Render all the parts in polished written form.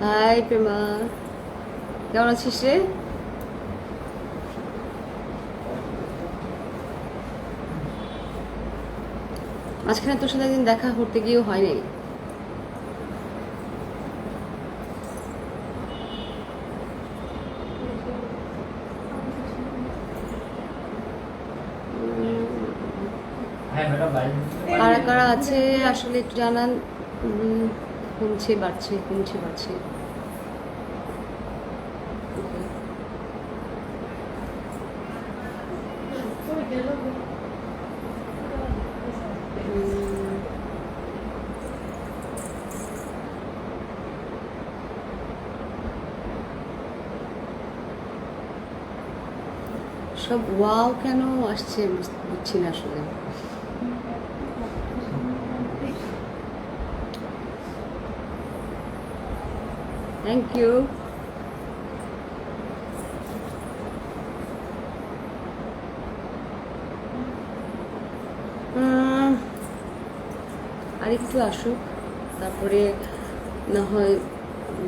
High Prema, কেমন আছিস রে? মাঝখানে তোর সাথে একদিন দেখা করতে গিয়েও হয় নাই। কারা কারা আছে আসলে একটু জানান। কমছে বাড়ছে, কমছে বাড়ছে। সব ওয়াও কেন আসছে বুঝছি না আসলে। Thank you. আর একটু আসুক, তারপরে না হয়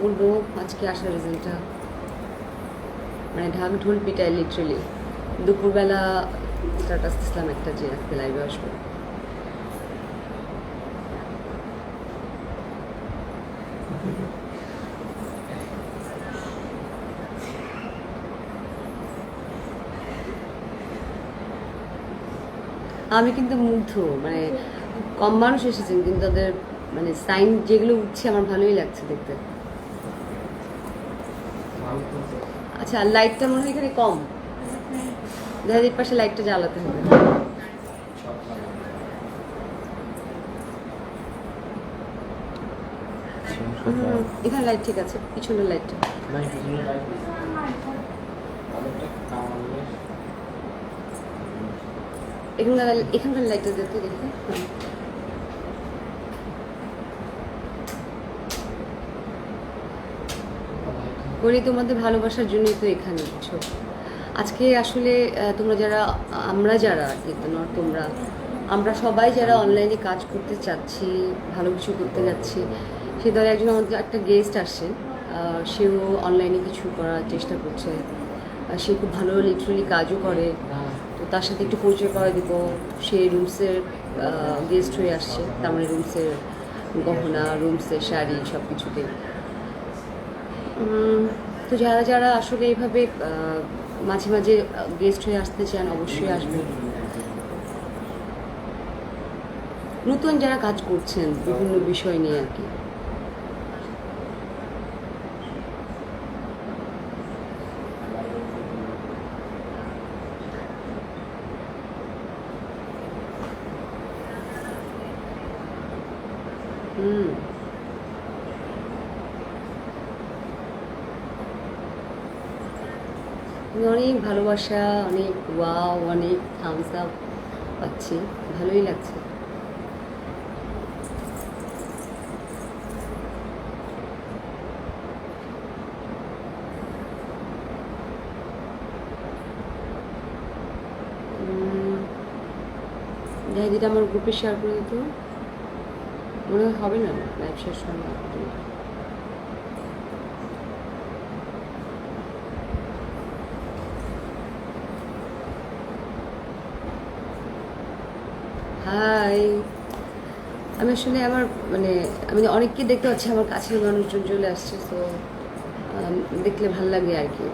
বলবো আজকে আসার রিজনটা। মানে ঢাক ঢোল পিটায় লিটারেলি। দুপুরবেলা স্ট্যাটাস দিলাম একটা যে আজকে লাইভে আসবো। আমি কিন্তু মুগ্ধ, মানে কম মানুষ এসেছেন কিন্তু তাদের মানে সাইন যেগুলো উঠছে আমার ভালোই লাগছে দেখতে। আচ্ছা, লাইটটা মনে হয় এখানে কম, দেখা যায় পাশে লাইটটা জ্বালাতে হবে। এখানে লাইট ঠিক আছে, পিছনের লাইটটা। এখানকার লাইটটা দেখতে দেখতে করি তোমাদের ভালোবাসার জন্যই তো এখানে বুঝছো। আজকে আসলে তোমরা যারা, আমরা যারা আর কি, তোমরা আমরা সবাই যারা অনলাইনে কাজ করতে চাচ্ছি, ভালো কিছু করতে যাচ্ছি, সে দলে একজন আমাদের একটা গেস্ট আসছে। সেও অনলাইনে কিছু করার চেষ্টা করছে। সে খুব ভালো লিটারালি কাজও করে, তো তার সাথে একটু পরিচয় করে দিব। সে রুমসের গেস্ট হয়ে আসছে, তার মানে রুমসের গহনা, রুমসের শাড়ি সব কিছুতে। তো যারা যারা আসলে এইভাবে মাঝে মাঝে গেস্ট হয়ে আসতে চান অবশ্যই আসবেন। নতুন যারা কাজ করছেন বিভিন্ন বিষয় নিয়ে আর কি। অনেক ভালোবাসা, অনেক ওয়াও, অনেক থামস আপ পাচ্ছি, ভালোই লাগছে। ডায়েরিটা আমার গ্রুপে শেয়ার করে দিত, মনে হয় হবে না লাইভ শেষ হবে। হাই, আমি আসলে আমার মানে আমি অনেককে দেখতে পাচ্ছি, আমার কাছের মানুষজন চলে আসছে, তো দেখলে ভাল লাগে আর কি।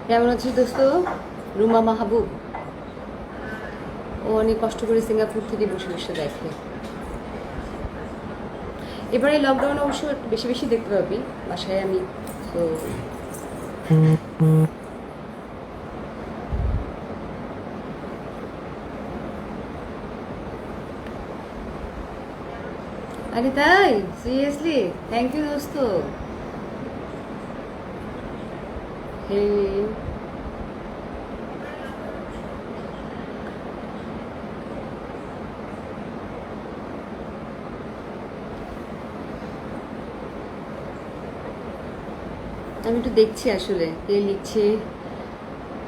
কেমন আছিস দোস্ত? রুমা মাহবুব, ও অনেক কষ্ট করে সিঙ্গাপুর থেকে বসে বসে দেখে। এবারে লকডাউনে অবশ্য বেশি বেশি দেখতে পাবি বাসায় আমি। তো আরে তাই? সিরিয়াসলি? থ্যাংক ইউ দোস্ত। হে, আমি একটু দেখছি আসলে কে লিখছে।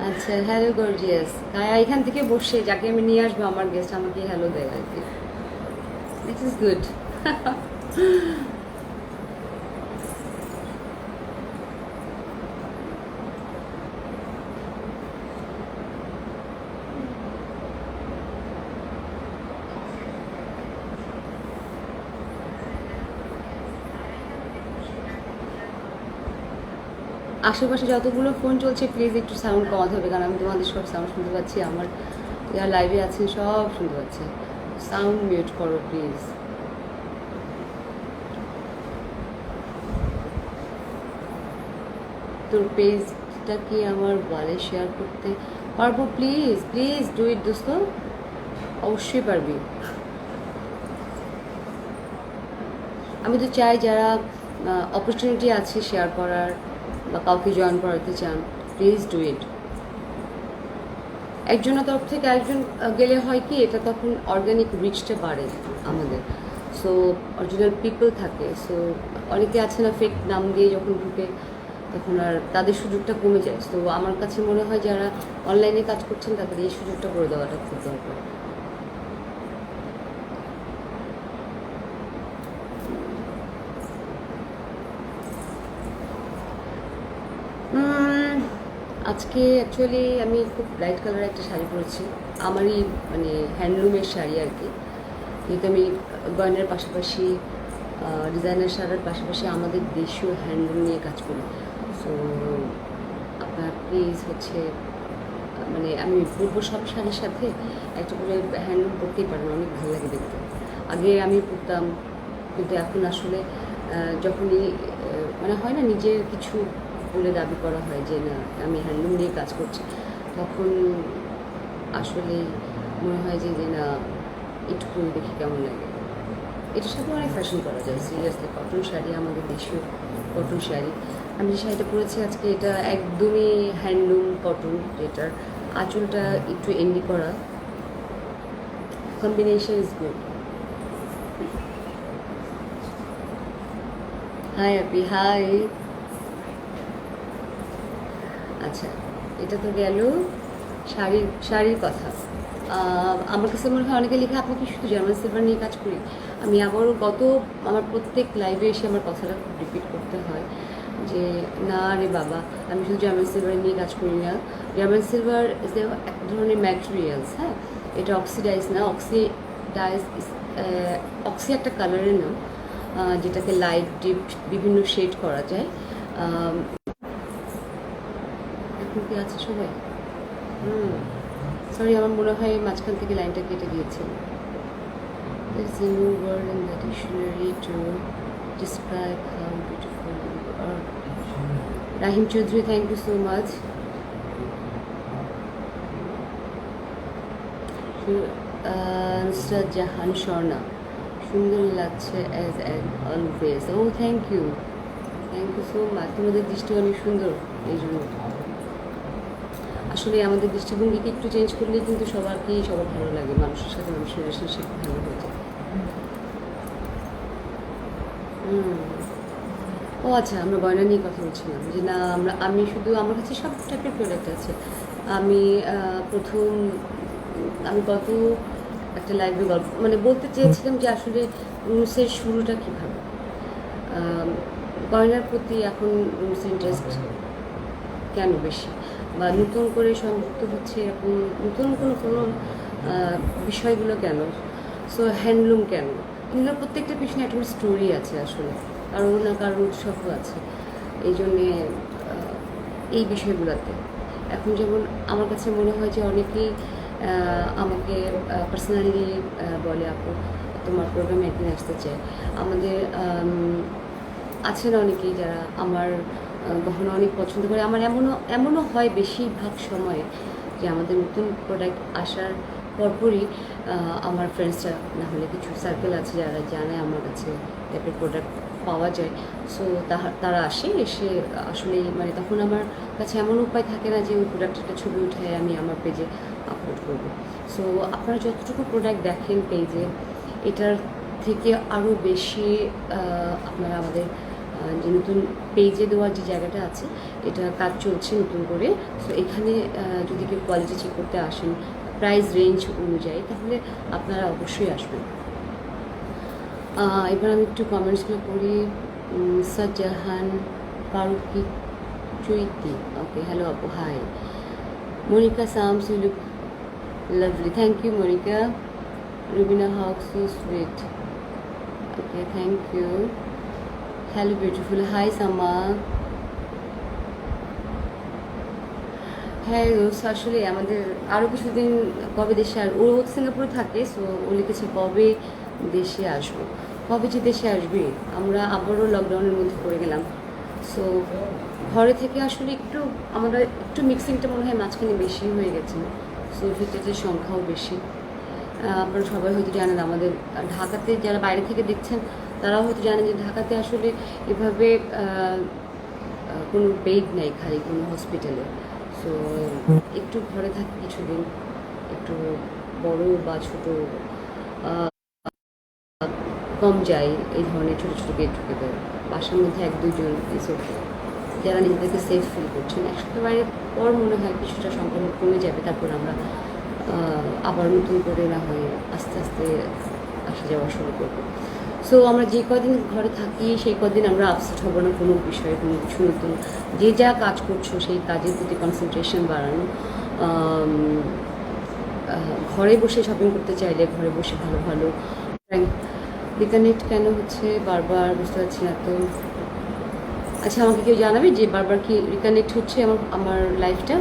আচ্ছা, হ্যালো গর্জিয়াস কায়া এখান থেকে বসে যাকে আমি নিয়ে আসবো আমার গেস্ট আমাকে হ্যালো দেয় আর কি। This is good. আশেপাশে যতগুলো ফোন চলছে প্লিজ একটু সাউন্ড কমাতে হবে, কারণ আমি তোমাদের সব সাউন্ড শুনতে পাচ্ছি, আমার যারা লাইভে আছেন সব শুনতে পাচ্ছে। সাউন্ড মিউট করো প্লিজ। তোর পেজটা কি আমার ওয়ালে শেয়ার করতে পারবো? প্লিজ প্লিজ ডু ইট দোস্ত, অবশ্যই পারবি। আমি তো চাই যারা অপরচুনিটি আছে শেয়ার করার বা কাউকে জয়েন করাতে চান, প্লিজ ডু ইট। একজনের তরফ থেকে একজন গেলে হয় কি, এটা তখন অর্গানিক রিচটা বাড়ে আমাদের। সো অরিজিনাল পিপল থাকে, সো অনেকে আছে না ফেক নাম দিয়ে যখন ঢুকে তখন আর তাদের সুযোগটা কমে যায়। তো আমার কাছে মনে হয় যারা অনলাইনে কাজ করছেন তাদের এই সুযোগটা করে দেওয়াটা খুব দরকার। আজকে অ্যাকচুয়ালি আমি খুব লাইট কালার একটা শাড়ি পরেছি, আমারই মানে হ্যান্ডলুমের শাড়ি আর কি। যেহেতু আমি গয়নার পাশাপাশি ডিজাইনার শাড়ির পাশাপাশি আমাদের দেশীয় হ্যান্ডলুম নিয়ে কাজ করি। সো আপনার প্লিজ হচ্ছে মানে আমি বলবো সব শাড়ির সাথে একটা করে হ্যান্ডলুম পরতেই পারেন, অনেক ভালো লাগে দেখতে। আগে আমি পরতাম, কিন্তু এখন আসলে যখনই মানে হয় না নিজের কিছু বলে দাবি করা হয় যে না আমি হ্যান্ডলুম নিয়ে কাজ করছি, তখন আসলে মনে হয় যে যে না একটু করে দেখি কেমন লাগে। এটার সাথে অনেক ফ্যাশন করা যায় সিরিয়াসলি। কটন শাড়ি, আমাদের দেশীয় কটন শাড়ি। আমি যে শাড়িটা পরেছি আজকে এটা একদমই হ্যান্ডলুম কটন, যেটার আঁচলটা একটু এন্ডি করা। Combination is good. High Api, high. আচ্ছা, এটা তো গেল শাড়ির কথা। আমার কাছে মনে হয় অনেকে লিখে আপনি কি শুধু জার্মান সিলভার নিয়ে কাজ করি। আমি আবারও আমার প্রত্যেক লাইভে এসে আমার কথাটা খুব রিপিট করতে হয় যে না রে বাবা, আমি শুধু জার্মান সিলভার নিয়ে কাজ করি না। জার্মান সিলভার ইজ এক ধরনের ম্যাটেরিয়ালস, হ্যাঁ, এটা অক্সিডাইজ না। অক্সি একটা কালারের নাম, যেটাকে লাইট ডিপ বিভিন্ন শেড করা যায়। এখন কি আছে সবাই? সরি, আমার মনে হয় মাঝখান থেকে লাইনটা কেটে গিয়েছিল। There's a new word in the dictionary to describe how beautiful you are. Rahim Chaudhary, thank you so much. Nusrat Jahan Sharna, সুন্দর লাগছে অ্যাজ অলওয়েজ। ও থ্যাংক ইউ সো মাচ। তোমাদের দৃষ্টি অনেক সুন্দর, এই জন্য আসলে আমাদের দৃষ্টিভঙ্গিকে একটু চেঞ্জ করলেই কিন্তু সবার ভালো লাগে, মানুষের সাথে মানুষের রিলেশনশিপ ভালো হয়ে যায়। ও আচ্ছা, আমরা গয়না নিয়ে কথা বলছিলাম যে না আমি শুধু আমার কাছে সব টাইপের প্রোডাক্ট আছে। আমি গত একটা লাইভে গল্প মানে বলতে চেয়েছিলাম যে আসলে রুমসের শুরুটা কীভাবে, গয়নার প্রতি এখন রুমসের ইন্টারেস্ট কেন বেশি, বা নতুন করে সংযুক্ত হচ্ছে এরকম নতুন কোনো বিষয়গুলো কেন, সো হ্যান্ডলুম কেন, এগুলোর প্রত্যেকটা পিছনে একটা স্টোরি আছে আসলে, কারণ না কারণ উৎসবও আছে। এই জন্যে এই বিষয়গুলোতে এখন যেমন আমার কাছে মনে হয় যে অনেকেই আমাকে পার্সোনালি বলে আপু তোমার প্রোগ্রামে একদিন আসতে চাই। আমাদের আছেন অনেকেই যারা আমার গহনা অনেক পছন্দ করে। আমার এমনও হয় বেশিরভাগ সময়ে যে আমাদের নতুন প্রোডাক্ট আসার পরপরই আমার ফ্রেন্ডসরা না হলে কিছু সার্কেল আছে যারা জানে আমার কাছে টাইপের প্রোডাক্ট পাওয়া যায়, সো তারা এসে আসলে মানে তখন আমার কাছে এমন উপায় থাকে না যে ওই প্রোডাক্টের ছবি উঠে আমি আমার পেজে আপলোড করব। সো আপনারা যতটুকু প্রোডাক্ট দেখেন পেজে, এটার থেকে আরও বেশি আপনারা আমাদের যে নতুন পেজে দেওয়ার যে জায়গাটা আছে এটা কাজ চলছে নতুন করে। সো এখানে যদি কেউ কোয়ালিটি চেক করতে আসেন প্রাইস রেঞ্জ অনুযায়ী তাহলে আপনারা অবশ্যই আসবেন। এবার আমি একটু কমেন্টসগুলো পড়ি। সাজ্জাহান ফারুকি চুইতি, ওকে, হ্যালো আপু, high. Monica Sams, you look lovely. Thank you, Monica. Rubina Hawk, so sweet. Okay, thank you. Hello, beautiful. Hi, Sama. হ্যাঁ রোজ, আসলে আমাদের আরও কিছুদিন কবে দেশে আর ও সিঙ্গাপুরে থাকে, সো ও লিখেছে কবে দেশে আসবো। কবে যে দেশে আসবে, আমরা আবারও লকডাউনের মধ্যে পড়ে গেলাম। সো ঘরে থেকে আসলে একটু আমরা একটু মিক্সিংটা মনে হয় মাঝখানে বেশি হয়ে গেছে। সো ভিতরের সংখ্যাও বেশি। আপনারা সবাই হয়তো জানেন আমাদের ঢাকাতে যারা বাইরে থেকে দেখছেন তারাও হয়তো জানেন যে ঢাকাতে আসলে এভাবে কোনো বেড নেই খালি কোনো হসপিটালে। সো একটু ঘরে থাকি কিছুদিন, একটু বড় বা ছোট কম যাই এই ধরনের ছোটো ছোটো গেট টুগেদার, বাসার মধ্যে 1-2 জন এসব যারা নিজেদেরকে সেফ ফিল করছেন। এক সপ্তাহ বাইরে পর মনে হয় কিছুটা সংক্রমণ কমে যাবে, তারপর আমরা আবার নতুন করে না হয় আস্তে আস্তে আসা যাওয়া শুরু করবো। সো আমরা যে কদিন ঘরে থাকি সেই কদিন আমরা আপসেট হব না কোনো বিষয়ে, কোনো কিছু নতুন যে যা কাজ করছো সেই কাজের প্রতি কনসেন্ট্রেশন বাড়ানো। ঘরে বসে শপিং করতে চাইলে ঘরে বসে ভালো ভালো রিকানেক্ট কেন হচ্ছে বারবার, বুঝতে পারছি না তো। আচ্ছা, আমাকে কেউ জানাবে যে বারবার কি রিকানেক্ট হচ্ছে আমার লাইফটা।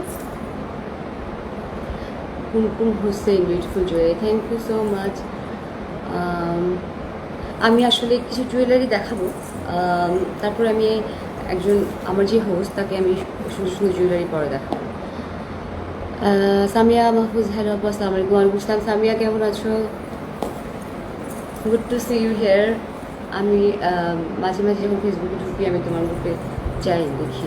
Kumkum Hossain, beautiful jewellery, thank you so much. আমি আসলে কিছু জুয়েলারি দেখাবো, তারপর আমি একজন আমার যে হোস্ট তাকে আমি সুন্দর সুন্দর জুয়েলারি পরে দেখাবো। সামিয়া মাহফুজ, হ্যালো আপু, আসসালামু আলাইকুম। ওয়ালাইকুম আসসালাম। সামিয়া কেমন আছো? Good to see you here. আমি মাঝে মাঝে যখন ফেসবুকে ঢুকি আমি তোমার গ্রুপে যাই, দেখি।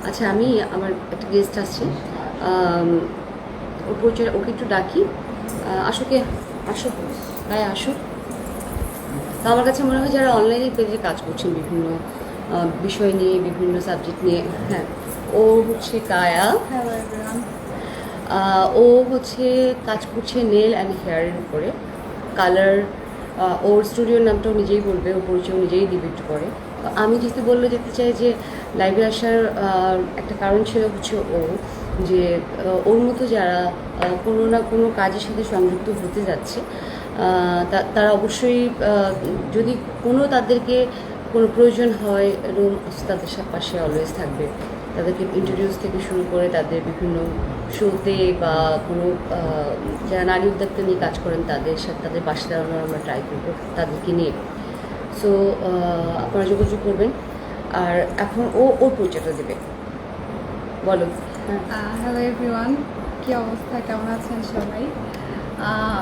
আচ্ছা, আমি আমার একটা গেস্ট আছে, ওর পরিচয়, ওকে একটু ডাকি। আসুকে, আসুক, হ্যাঁ আসুক। তো আমার কাছে মনে হয় যারা অনলাইনে পেজে কাজ করছেন বিভিন্ন বিষয় নিয়ে, বিভিন্ন সাবজেক্ট নিয়ে, হ্যাঁ, ও হচ্ছে কায়া। ও হচ্ছে কাজ করছে নেল অ্যান্ড হেয়ারের উপরে, কালার। ওর স্টুডিওর নামটাও নিজেই বলবে, ও পরিচয় নিজেই দিবে একটু পরে। আমি যেহেতু বললে যেতে চাই যে লাইভে আসার একটা কারণ ছিল হচ্ছে ও যে ওর মতো যারা কোনো না কোনো কাজের সাথে সংযুক্ত হতে যাচ্ছে তারা অবশ্যই যদি কোনো তাদেরকে কোনো প্রয়োজন হয় রুম তাদের পাশে অলওয়েজ থাকবে। তাদেরকে ইন্ট্রোডিউস থেকে শুরু করে তাদের বিভিন্ন শোতে বা কোনো যারা নারী উদ্যোক্তা নিয়ে কাজ করেন তাদের সাথে তাদের পাশে দাঁড়ানোর আমরা ট্রাই করবো তাদেরকে নিয়ে। সো আপনারা যোগাযোগ করবেন। আর এখন ওর পরিচয়টা দেবে, বলো। হ্যালো এভরিওয়ান, কী অবস্থা, কেমন আছেন সবাই?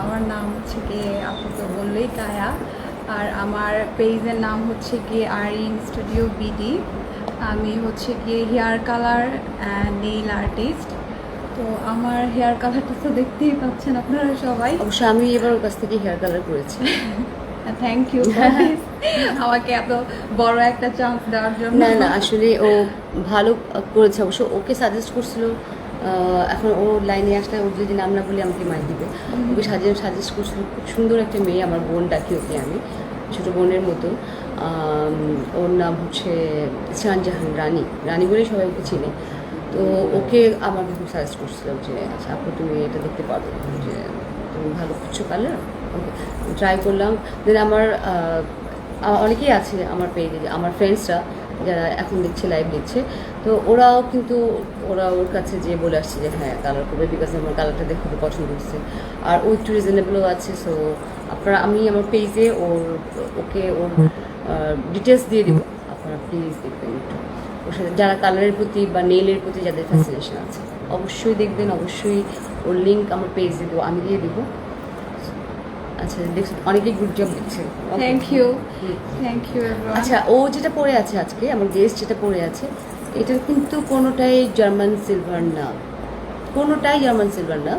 আমার নাম হচ্ছে গিয়ে, আপনি তো বললেই কায়া, আর আমার পেজের নাম হচ্ছে গিয়ে আরিন স্টুডিও বিডি। আমি হচ্ছে গিয়ে hair colour and nail artist. তো আমার হেয়ার কালারটা তো দেখতেই পাচ্ছেন আপনারা সবাই। অবশ্য আমি এবার ওর কাছ থেকে হেয়ার কালার করেছি। থ্যাংক ইউ আমাকে এত বড় একটা চান্স দেওয়ার জন্য। না না, আসলে ও ভালো করেছে, অবশ্য ওকে সাজেস্ট করছিল। এখন ও লাইনে আসলে ওর যদি নাম না বলে আমাকে মাই দিবে। ওকে সাজেস্ট করছিল, খুব সুন্দর একটা মেয়ে, আমার বোন ডাকি ওকে আমি, ছোটো বোনের মতো। ওর নাম হচ্ছে শানজাহান, রানী বলেই সবাই ওকে চিনে। তো ওকে আমাকে খুব সাজেস্ট করছিল যে আচ্ছা আপু তুমি এটা দেখতে পারো, যে তুমি ভালো করছো কালার। ওকে ট্রাই করলাম। দেন আমার অনেকেই আছে আমার পেজে, আমার ফ্রেন্ডসরা যারা এখন দেখছে, লাইভ দেখছে, তো ওরাও কিন্তু ওরা ওর কাছে যেয়ে বলে আসছে যে হ্যাঁ কালার করবে, বিকজ আমার কালারটা দেখে খুব পছন্দ করছে আর ও একটু রিজনেবলও আছে। সো আপনারা, আমি আমার পেজে ওকে ওর ডিটেলস দিয়ে দিব, আপনারা প্লিজ দেখবেন একটু। ওর সাথে যারা কালারের প্রতি বা নেইলের প্রতি যাদের ফ্যাসিনেশন আছে অবশ্যই দেখবেন, অবশ্যই ওর লিঙ্ক আমার পেজে দেবো, আমি দিয়ে দেবো। আচ্ছা দেখছি অনেকেই গুড জব দিচ্ছে, থ্যাংক ইউ। আচ্ছা, ও যেটা পরে আছে আজকে, আমার গেস্ট যেটা পরে আছে, এটা কিন্তু কোনোটাই জার্মান সিলভার না, কোনোটাই জার্মান সিলভার না।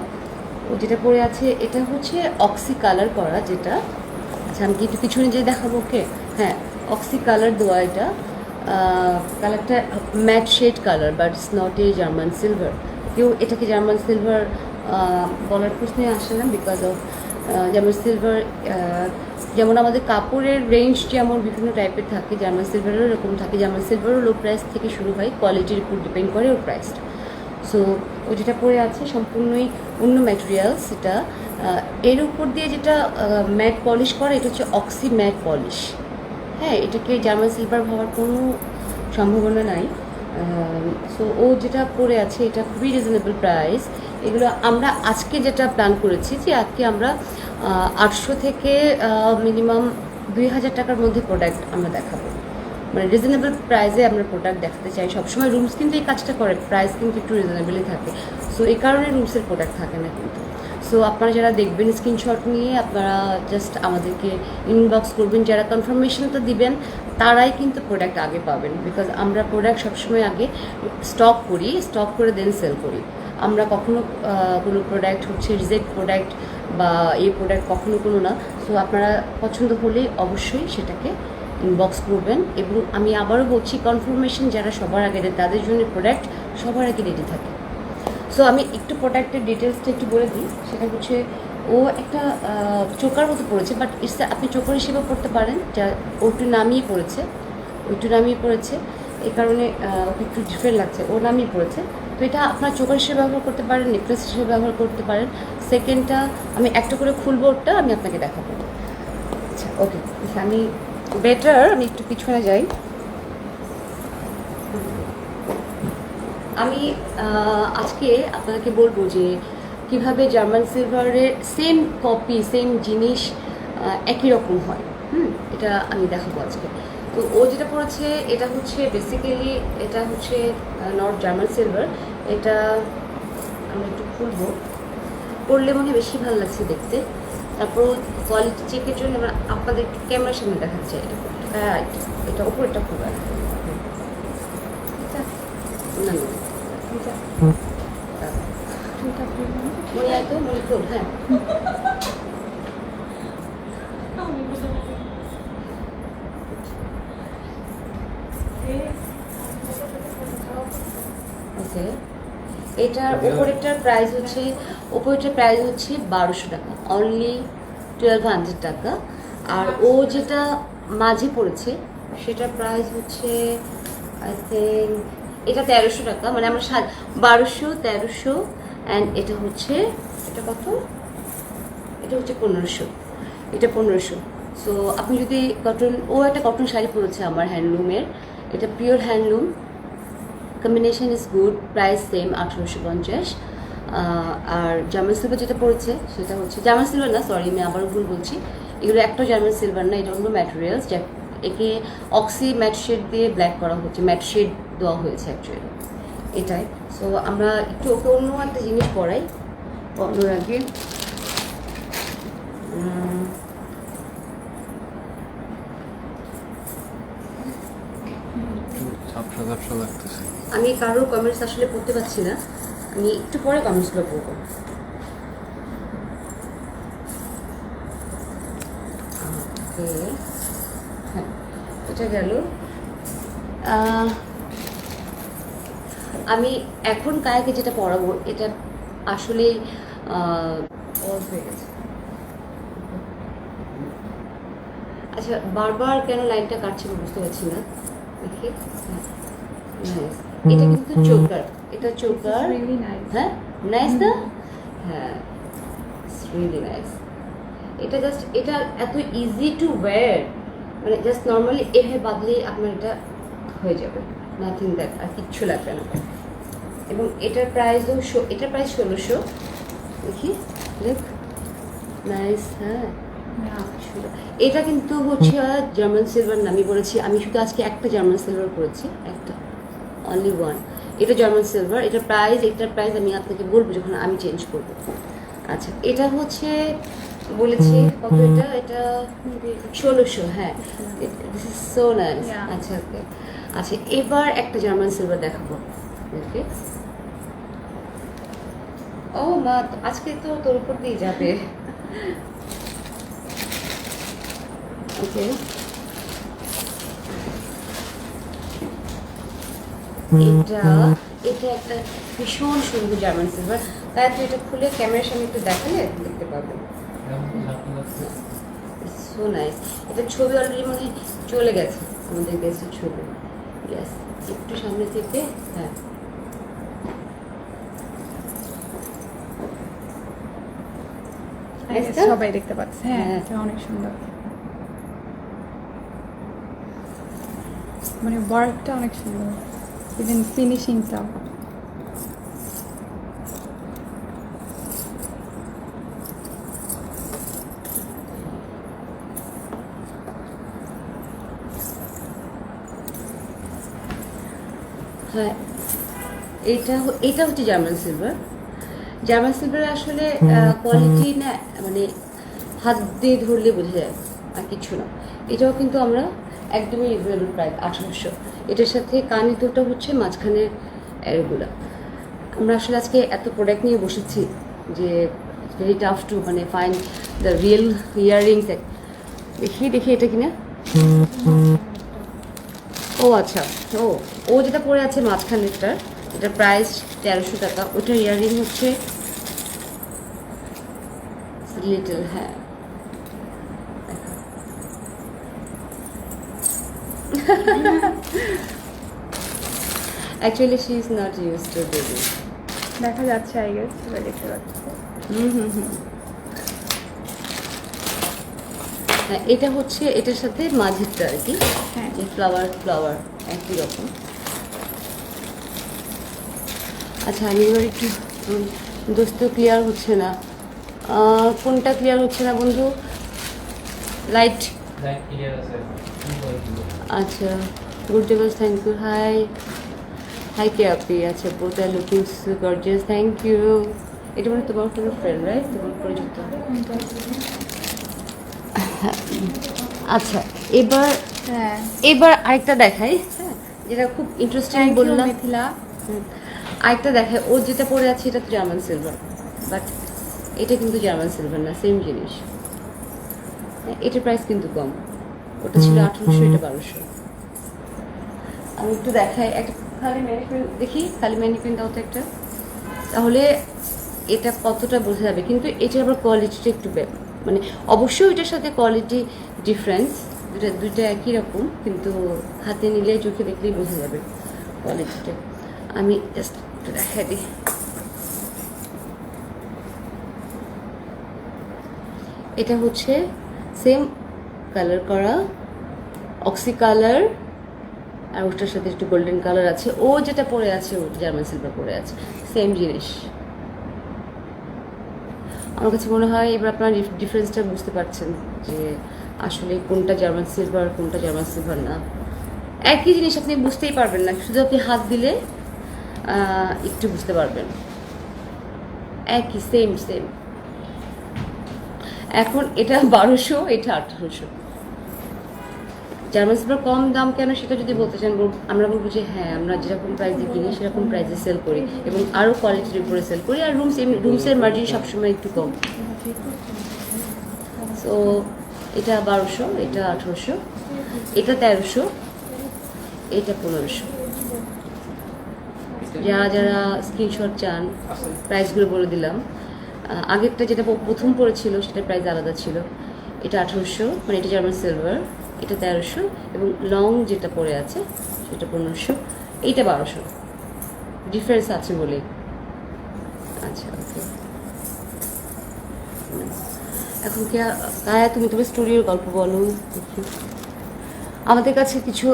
ও ও যেটা পরে আছে এটা হচ্ছে অক্সি কালার করা, যেটা আচ্ছা আমি কি একটু পিছনে যেয়ে দেখাবো? ওকে, হ্যাঁ, অক্সি কালার দেওয়া এটা। কালারটা matte shade colour, but it's not a German silver. কেউ এটাকে জার্মান সিলভার বলার প্রশ্নে আসে না, বিকজ অফ জার্মান সিলভার, যেমন আমাদের কাপড়ের রেঞ্জ যেমন বিভিন্ন টাইপের থাকে, জার্মান সিলভারেরও এরকম থাকে। জার্মান সিলভারও লো প্রাইস থেকে শুরু হয়, কোয়ালিটির উপর ডিপেন্ড করে ওর প্রাইসটা। সো ও যেটা পরে আছে সম্পূর্ণই অন্য ম্যাটেরিয়ালস। এটা এর উপর দিয়ে যেটা ম্যাট পলিশ করা, এটা হচ্ছে অক্সি ম্যাট পলিশ। হ্যাঁ, এটাকে জার্মান সিলভার হওয়ার কোনো সম্ভাবনা নাই। সো ও যেটা পরে আছে এটা খুবই রিজনেবল প্রাইস। এগুলো আমরা আজকে যেটা প্ল্যান করেছি যে আজকে আমরা 800 থেকে মিনিমাম 2000 টাকার মধ্যে প্রোডাক্ট আমরা দেখাবো। মানে রিজনেবল প্রাইসে আমরা প্রোডাক্ট দেখাতে চাই। সবসময় রুমস কিন্তু এই কাজটা করে, প্রাইস কিন্তু একটু রিজনেবলই থাকে। সো এই কারণে রুমসের প্রোডাক্ট থাকে না কিন্তু। সো আপনারা যারা দেখবেন স্ক্রিনশট নিয়ে আপনারা জাস্ট আমাদেরকে ইনবক্স করবেন, যারা কনফার্মেশনটা দিবেন তারাই কিন্তু প্রোডাক্ট আগে পাবেন। বিকজ আমরা প্রোডাক্ট সবসময় আগে স্টক করি, স্টক করে দেন সেল করি। আমরা কখনো কোনো প্রোডাক্ট হচ্ছে রিজেক্ট প্রোডাক্ট বা এই প্রোডাক্ট কখনো কোনো না। সো আপনারা পছন্দ হলে অবশ্যই সেটাকে ইনবক্স করবেন। এবং আমি আবারও বলছি, কনফার্মেশন যারা সবার আগে দেয় তাদের জন্য প্রোডাক্ট সবার আগে রেডি থাকে। সো আমি একটু প্রোডাক্টের ডিটেলসটা একটু বলে দিই। সেটা হচ্ছে ও একটা চোকার মতো পড়েছে, বাট ইটস আপনি চোকার হিসেবে পড়তে পারেন, যা ও একটু নামিয়ে পড়েছে, এই কারণে ওকে একটু ডিফারেন্ট লাগছে, ও নামিয়ে পড়েছে। তো এটা আপনার চোকার হিসেবে ব্যবহার করতে পারেন, নেকলেস হিসেবে ব্যবহার করতে পারেন। সেকেন্ডটা আমি একটা করে খুলবো, ওটা আমি আপনাকে দেখাবো। আচ্ছা ওকে, আমি আমি একটু পিছনে যাই। আমি আজকে আপনাদেরকে বলবো যে কিভাবে জার্মান সিলভারের সেম কপি, সেম জিনিস একই রকম হয়। এটা আমি দেখাবো আজকে। তো ও যেটা পড়েছে এটা হচ্ছে বেসিক্যালি, এটা হচ্ছে নট জার্মান সিলভার। এটা আমরা একটু খুলবো, পড়লে মনে হয় বেশি ভালো লাগছে দেখতে। তারপর কোয়ালিটি চেকের জন্য আমরা আপনাদের ক্যামেরার সামনে দেখাচ্ছি। এটা উপরেরটা খুব না না মনে হয় তো মনে খুব, হ্যাঁ ওকে। এটার উপরেরটার প্রাইস হচ্ছে 1200 টাকা, অনলি 1200 টাকা। আর ও যেটা মাঝে পড়েছে সেটার প্রাইস হচ্ছে আই থিঙ্ক এটা 1300 টাকা। মানে আমরা 1200, 1300 অ্যান্ড এটা হচ্ছে, এটা কত, এটা হচ্ছে 1500, এটা 1500। সো আপনি যদি কটন, ও একটা কটন শাড়ি পরেছে আমার হ্যান্ডলুমের, এটা pure handloom, combination is good, price same 1850। আর জার্মান সিলভার যেটা পড়েছে সেটা হচ্ছে জার্মান সিলভার না, সরি আমি আবারও ভুল বলছি, এগুলো একটা জার্মান সিলভার না, এটা অন্য ম্যাটেরিয়ালস। একে অক্সি ম্যাট শেড দিয়ে ব্ল্যাক করা হচ্ছে, ম্যাট শেড দেওয়া হয়েছে অ্যাকচুয়ালি এটাই। সো আমরা একটু ওকে অন্য একটা জিনিস পড়াই পড়ানোর আগে। আমি কারোর কমেন্টস আসলে পড়তে পারছি না, আমি একটু পরে কমেন্টসগুলো পড়বো। হ্যাঁ, এটা গেল। আমি এখন কায়াকে যেটা পড়াবো এটা আসলে হয়ে গেছে। আচ্ছা, বারবার কেন লাইনটা কাটছে আমি বুঝতে পারছি না। দেখি, এটা কিন্তু চোকার, এটা চোকার, হ্যাঁ নাইস না, হ্যাঁ রিয়েলি নাইস। এটা জাস্ট, এটা এত ইজি টু ওয়্যার, মানে জাস্ট নর্মালি এভাবে বাঁধলে আপনার এটা হয়ে যাবে, নাথিং দ্যাট, আর কিচ্ছু লাগবে না। এবং এটার প্রাইসও এটার প্রাইস 1600। দেখি দেখ, নাইস। হ্যাঁ, এটা কিন্তু হচ্ছে জার্মান সিলভার না, আমি বলেছি আমি শুধু আজকে একটা জার্মান সিলভার করেছি, একটা, অনলি ওয়ান। এটা জার্মান সিলভার, এটার প্রাইস আমি আপনাকে বলবো যখন আমি চেঞ্জ করবো। আচ্ছা, এটা হচ্ছে বলেছি কত, এটা 1600। হ্যাঁ, দিস ইজ সো নাইস। আচ্ছা ওকে, আচ্ছা এবার একটা জার্মান সিলভার দেখাবো ওকে। ও মা, আজকে তো তোর উপর দিয়ে যাবে। ওকে, এটা এটা একটা ভীষণ সুন্দর জার্মান সিলভার। তাই তুই এটা খুলে ক্যামেরার সামনে একটু দেখালে দেখতে পাবে। So nice. এটা ছবি অলরেডি মনে হয় চলে গেছে আমাদের কাছে ছবি। ইয়াস, একটু সামনে থেকে, হ্যাঁ। Nice না? সবাই দেখতে পাচ্ছে, হ্যাঁ হ্যাঁ। এটা অনেক সুন্দর, মানে ওয়ার্কটা অনেক সুন্দর, ইভেন ফিনিশিংটাও। হ্যাঁ, এটা হচ্ছে জার্মান সিলভার। জার্মান সিলভার আসলে কোয়ালিটি না, মানে হাত দিয়ে ধরলে বোঝা যায়, আর কিছু না। এটাও কিন্তু আমরা একদমই রিজনেবল প্রাইস, 1800। এটার সাথে কানের দুটো হচ্ছে মাঝখানে এগুলা। আমরা আসলে আজকে এত প্রোডাক্ট নিয়ে বসেছি যে ভেরি টাফ টু মানে ফাইন্ড দ্য রিয়েল ইয়াররিংস। দেখি এটা কিনা। ও আচ্ছা, ও ও যেটা পরে আছে মাঝখানেরটার, এটার প্রাইস 1300 টাকা। ওটার ইয়াররিং হচ্ছে লিটল, হ্যাঁ। Actually she is not use to baby. দেখা যাচ্ছে, আই গেস সবাই দেখতে পাচ্ছে। হুম। হ্যাঁ, এটা হচ্ছে এটার সাথে মাঝেরটা আর কি, হ্যাঁ। যে ফ্লাওয়ার একই রকম। আচ্ছা, আমি এবার একটু দোস্ত ক্লিয়ার হচ্ছে না। কোনটা ক্লিয়ার হচ্ছে না বন্ধু? লাইট ক্লিয়ার আছে। আচ্ছা, good divas, thank you. Hi কে আপি। আচ্ছা, both are looking so gorgeous, thank you. এটা মানে তোমার কোনো ফ্রেন্ড, রাইট? তোমার পরিচিত। আচ্ছা, হ্যাঁ, এবার আরেকটা দেখাই, হ্যাঁ, যেটা খুব ইন্টারেস্টিং থ্যাংক ইউ বললাম। মিথিলা। আরেকটা দেখায়, ও যেটা পরে আছে এটা তো জার্মান সিলভার, বাট এটা কিন্তু জার্মান সিলভার না, সেম জিনিস। এটার প্রাইস কিন্তু কম। ওটা ছিল 1800, এটা 1200। আমি একটু দেখাই, একটা খালি ম্যানিকুইন দেখি, খালি ম্যানিকুইন দাও তো একটা, তাহলে এটা কতটা বোঝা যাবে। কিন্তু এটার আবার কোয়ালিটিটা একটু মানে অবশ্যই এটার সাথে কোয়ালিটি ডিফারেন্স, দুইটা একই রকম, কিন্তু হাতে নিলে চোখে দেখলেই বোঝা যাবে কোয়ালিটিটা। আমি জাস্ট একটু দেখাই দিই। এটা হচ্ছে সেম কালার করা, অক্সি কালার, আর ওটার সাথে একটু গোল্ডেন কালার আছে। ও যেটা পরে আছে ও জার্মান সিলভার পরে আছে, সেম জিনিস। আমার কাছে মনে হয় এবার আপনারা ডিফারেন্সটা বুঝতে পারছেন যে আসলে কোনটা জার্মান সিলভার, কোনটা জার্মান সিলভার না। একই জিনিস আপনি বুঝতেই পারবেন না, শুধু আপনি হাত দিলে একটু বুঝতে পারবেন। একই, সেম। এখন এটা 1200, এটা 1800। জার্মান সিলভার কম দাম কেন সেটা যদি বলতে চান, আমরা বলবো যে হ্যাঁ, আমরা যেরকম প্রাইসে কিনি সেরকম প্রাইসে সেল করি, এবং আরও কোয়ালিটির উপরে সেল করি। আর রুমসের মার্জিন সবসময় একটু কম। সো এটা 1200, এটা 1800, এটা 1300, এটা 1500। যারা স্ক্রিনশট চান, প্রাইসগুলো বলে দিলাম। আগেরটা যেটা প্রথম পড়েছিল সেটা প্রাইস আলাদা ছিল। এটা 1800, মানে এটা জার্মান সিলভার, এটা 1300, এবং লং যেটা পড়ে আছে সেটা 1500, এইটা 1200। ডিফারেন্স আছে বলেই। আচ্ছা, ওকে। এখন কায়া, তুমি তোমার স্টুডিওর গল্প বলো দেখি। আমাদের কাছে কিছু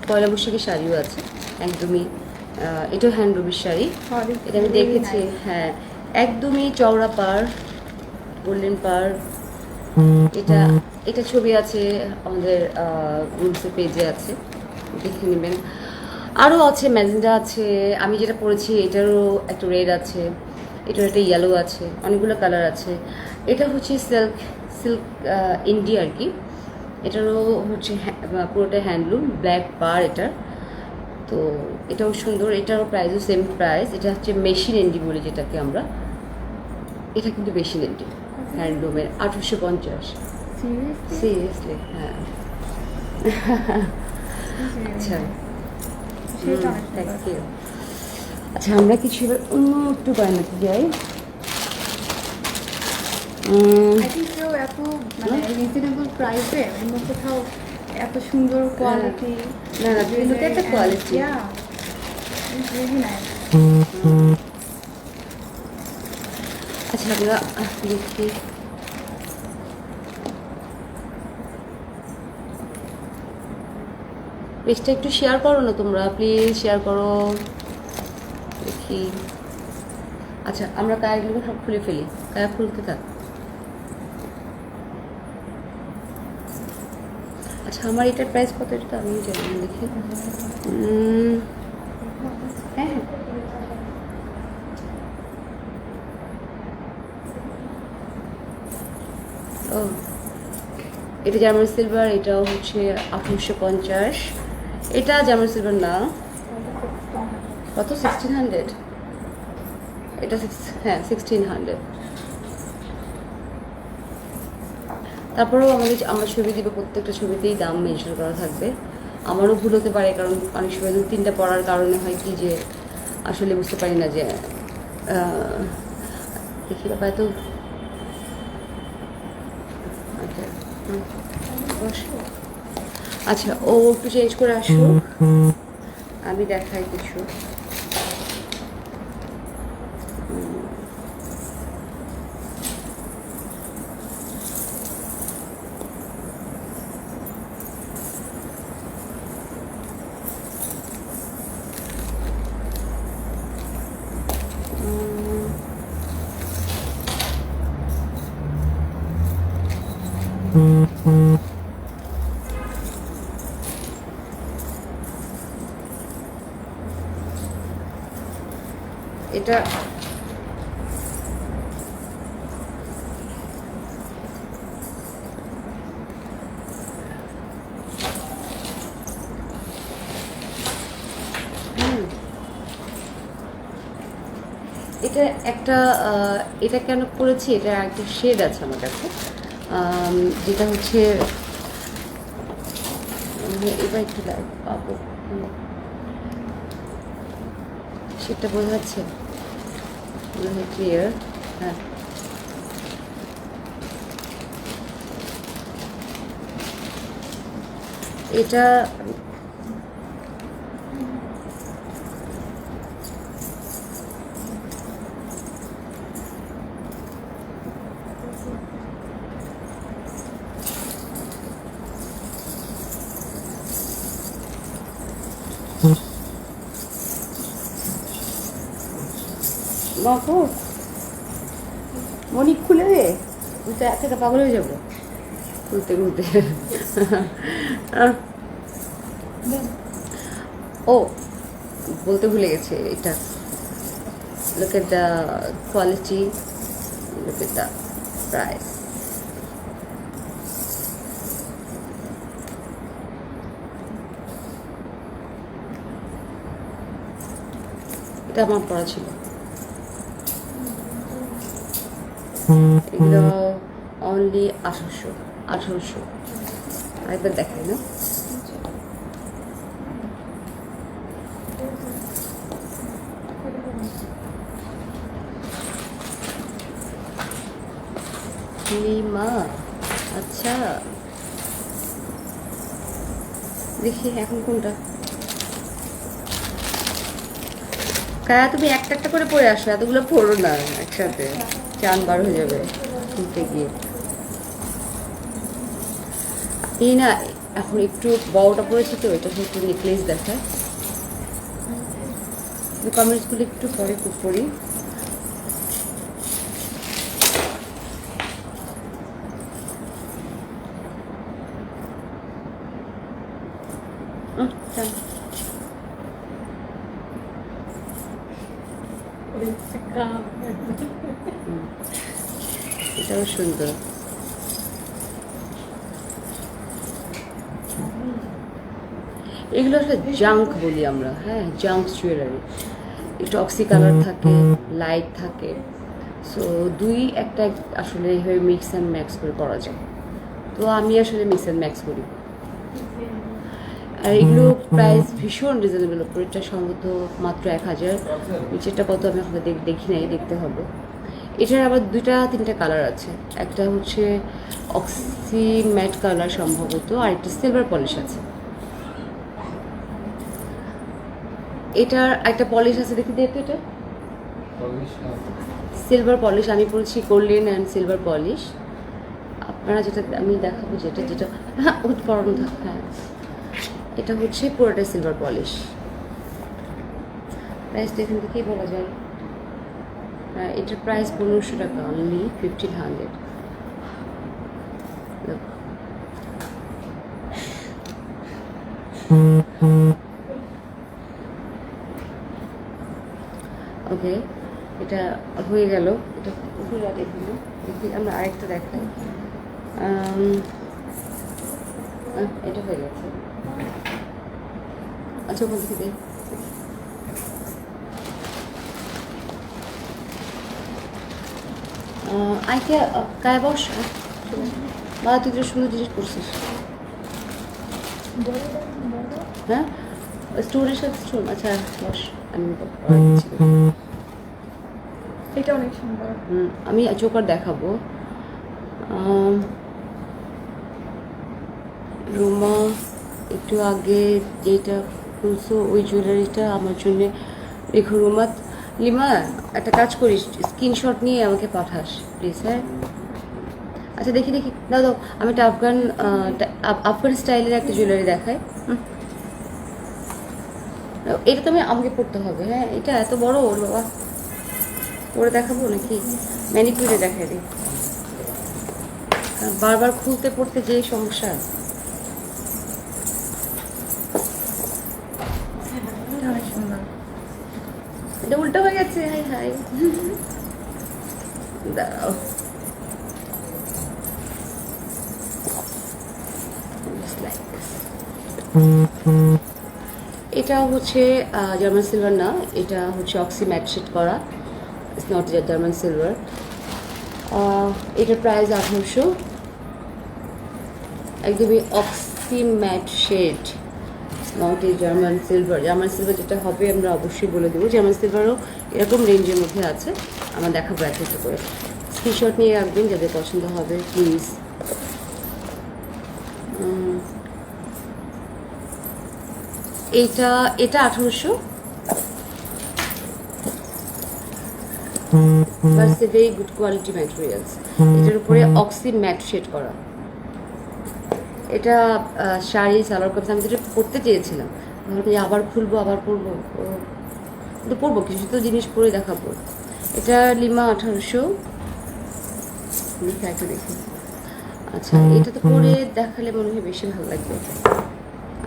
পয়লা বৈশাখের শাড়িও আছে, একদমই এটাও হ্যান্ডলুমের শাড়ি। এটা আমি দেখেছি, হ্যাঁ, একদমই চওড়া পাড়, গোল্ডেন পাড়। এটা ছবি আছে আমাদের গ্রুপসের পেজে আছে, দেখে নেবেন। আরও আছে, ম্যাজেন্ডা আছে, আমি যেটা পরেছি এটারও একটা রেড আছে, এটার একটা ইয়েলো আছে, অনেকগুলো কালার আছে। এটা হচ্ছে সিল্ক ইন্ডিয়া আর কি। এটারও হচ্ছে পুরোটা হ্যান্ডলুম, ব্ল্যাক পার এটার। তো এটাও সুন্দর, এটারও প্রাইসও সেম প্রাইস। এটা হচ্ছে মেশিন এন্ডি বলে যেটাকে আমরা, এটা কিন্তু মেশিন এন্ডি হ্যান্ডলুমের 1850। সিরিয়াসলি হ্যাঁ। আচ্ছা থ্যাংক ইউ। আচ্ছা আমরা কিছু এবার অন্য একটু গয়নাতে যাই। আই থিঙ্ক কেউ এত মানে রিজনেবল প্রাইসে অন্য কোথাও এত সুন্দর কোয়ালিটি, না না কিন্তু একটা কোয়ালিটি। আচ্ছা আমরা দেখি পেজটা একটু শেয়ার করো না তোমরা, প্লিজ শেয়ার করো দেখি। আচ্ছা আমরা কায়াগুলো সব খুলে ফেলি, কায়া খুলতে থাক। আচ্ছা আমার এটার প্রাইস কত এটা তো আমি জানি না, দেখি। হ্যাঁ ও এটা জার্মান সিলভার, এটাও হচ্ছে 1850। এটা জার্মান সিলভার না, কত 1600? এটা হ্যাঁ 1600। তারপরেও আমরা ছবি দিব, প্রত্যেকটা ছবিতেই দাম মেনশন করা থাকবে। আমারও ভুল হতে পারে, কারণ অনেক সময় 2-3টা পড়ার কারণে হয় কি যে আসলে বুঝতে পারি না যে দেখি ব্যাপার তো। আচ্ছা ও একটু চেঞ্জ করে আসো, আমি দেখাই কিছু। এটা এটা একটা এটা কেন করেছি, এটা একটা শেড আছে আমার কাছে, যেটা হচ্ছে এবার একটু লাইট পাবো, সেটা বোঝা যাচ্ছে ক্লিয়ার। হ্যাঁ এটা মাকো মনি খুলে দে, তুই তো একা পাগল হয়ে যাবো খুলতে খুলতে। ও বলতে ভুলে গেছে, এটা look at the quality, look at the price. এটা আমার পড়া ছিল, এগুলো অনলি 1800। আরেকবার দেখাই না, মা আচ্ছা দেখি এখন কোনটা। কায়া তুমি একটা একটা করে পরে আসো, এতগুলো পড়ো না একসাথে, চান বার হয়ে যাবে খুলতে গিয়ে। এই না এখন একটু বড়টা পড়েছি তো, এটা একটু নেকলেস দেখায়, কমেন্টসগুলো একটু পরে পড়ি। এটাও সুন্দর। এগুলো আসলে জাঙ্ক বলি আমরা, হ্যাঁ, জাঙ্ক জুয়েলারি। একটু অক্সি কালার থাকে, লাইট থাকে, সো দুই একটা আসলে এইভাবে মিক্স অ্যান্ড ম্যাক্স করে করা যায়। তো আমি আসলে মিক্স অ্যান্ড ম্যাক্স করি। আর এগুলো প্রাইস ভীষণ রিজনেবল, উপরেরটা সম্ভবত মাত্র 1000, নিচেরটা কত আমি এখন দেখি নাই, দেখতে হবে। এটার আবার 2-3টা কালার আছে, একটা হচ্ছে অক্সি ম্যাট কালার সম্ভবত, আর একটা সিলভার পলিশ আছে। এটার একটা পলিশ আছে, দেখি দেখতে, এটা সিলভার পলিশ। আমি বলছি গোল্ডেন অ্যান্ড সিলভার পলিশ। আপনারা যেটা আমি দেখাবো, যেটা যেটা হ্যাঁ উৎকরণ থাকে, হ্যাঁ, এটা হচ্ছে পুরোটা সিলভার পলিশ। প্রাইসটা এখান থেকেই বলা যায়। এটার প্রাইস 1500 টাকা, অনলি 1500। ওকে, এটা হয়ে গেল। এটা পুরোটা দেখুন, দেখি আমরা আরেকটা দেখাই। এটা হয়ে গেছে। আচ্ছা, বলতে থেকে আইকে কায় বস বা তুই তো সুন্দর জিনিস করছিস, হ্যাঁ, স্টোরের সাথে স্টোন। আচ্ছা বস, আমি এটা অনেক সুন্দর। আমি চোকার দেখাবো। রুমা একটু আগে যেটা খুলছো ওই জুয়েলারিটা আমার জন্য রেখো। রুমা, লিমা একটা কাজ করিস, স্ক্রিনশট নিয়ে আমাকে পাঠাস প্লিজ, হ্যাঁ। আচ্ছা দেখি দেখি, দাও দাও, আমি একটা আফগান স্টাইলের একটা জুয়েলারি দেখাই। এটা তো আমাকে পড়তে হবে, হ্যাঁ, এটা এত বড় ওর বাবা, পরে দেখাবো নাকি ম্যানিকিউরে দেখাই দিই, বারবার খুলতে পড়তে যে সমস্যা। অনেক সুন্দর। এটা উল্টো হয়ে গেছে, হাই হাই, দাঁড়াও। এটা হচ্ছে জার্মান সিলভার না, এটা হচ্ছে অক্সি ম্যাট শেড করা, ইটস নট জার্মান সিলভার। এটার প্রাইস 1800, একদমই অক্সি ম্যাট শেড, নট এই জার্মান সিলভার। জার্মান সিলভার যেটা হবে আমরা অবশ্যই বলে দেবো। জার্মান সিলভারও এরকম রেঞ্জের মধ্যে আছে, আমরা দেখাবো এক একটা করে। স্ক্রিনশট নিয়ে রাখবেন যাদের পছন্দ হবে প্লিজ। এটা 1800, but it's a very good quality materials. এটার উপরে অক্সি ম্যাট শেড করা। এটা শাড়ি সালোয়ার কামিজ আমি যেটা পরতে চেয়েছিলাম, ভাবলাম আবার খুলবো আবার পরবো, কিন্তু পরবো কিছু তো জিনিস পরে দেখাবো। এটা লিমা 1800, একটা দেখি। আচ্ছা, এটা তো পরে দেখালে মনে হয় বেশি ভালো লাগবে।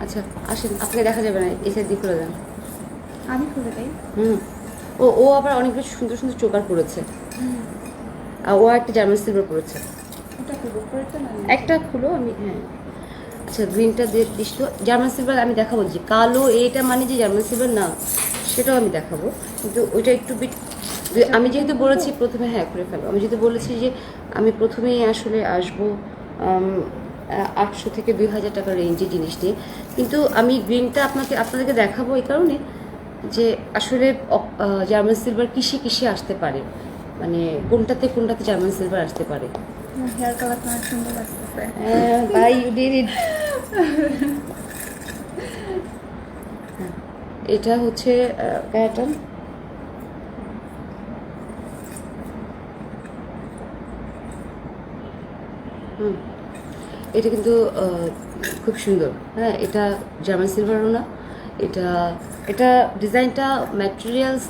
আচ্ছা আসেন, আপনাকে দেখা যাবে না, এসে দিয়ে করে দেন। আমি খুলে দেই। ও আবার অনেক বেশি সুন্দর সুন্দর চোকার পড়েছে, আর ও একটা জার্মান সিলভার পড়েছে। ওটা খুলবো, পরেরটা না একটা খুলো, আমি হ্যাঁ। আচ্ছা গ্রিনটা দিস তো, জার্মান সিলভার আমি দেখাবো। যে কালো এইটা মানে যে জার্মান সিলভার না, সেটাও আমি দেখাবো, কিন্তু ওইটা একটু আমি যেহেতু বলেছি প্রথমে, হ্যাঁ করে ফেলো। আমি যেহেতু বলেছি যে আমি প্রথমেই আসলে আসবো 800 থেকে 2000 টাকার রেঞ্জে জিনিস নিয়ে, কিন্তু আমি গ্রিনটা আপনাদেরকে দেখাবো এই কারণে যে আসলে জার্মান সিলভার কিসে কিসে আসতে পারে, মানে কোনটাতে কোনটাতে জার্মান সিলভার আসতে পারে। হেয়ার কালারটা অনেক সুন্দর লাগতেছে। Bye you did it. এটা হচ্ছে প্যাটার্ন। এটা কিন্তু খুব সুন্দর, হ্যাঁ। এটা জার্মান সিলভারও না, এটা ডিজাইনটা ম্যাটেরিয়ালস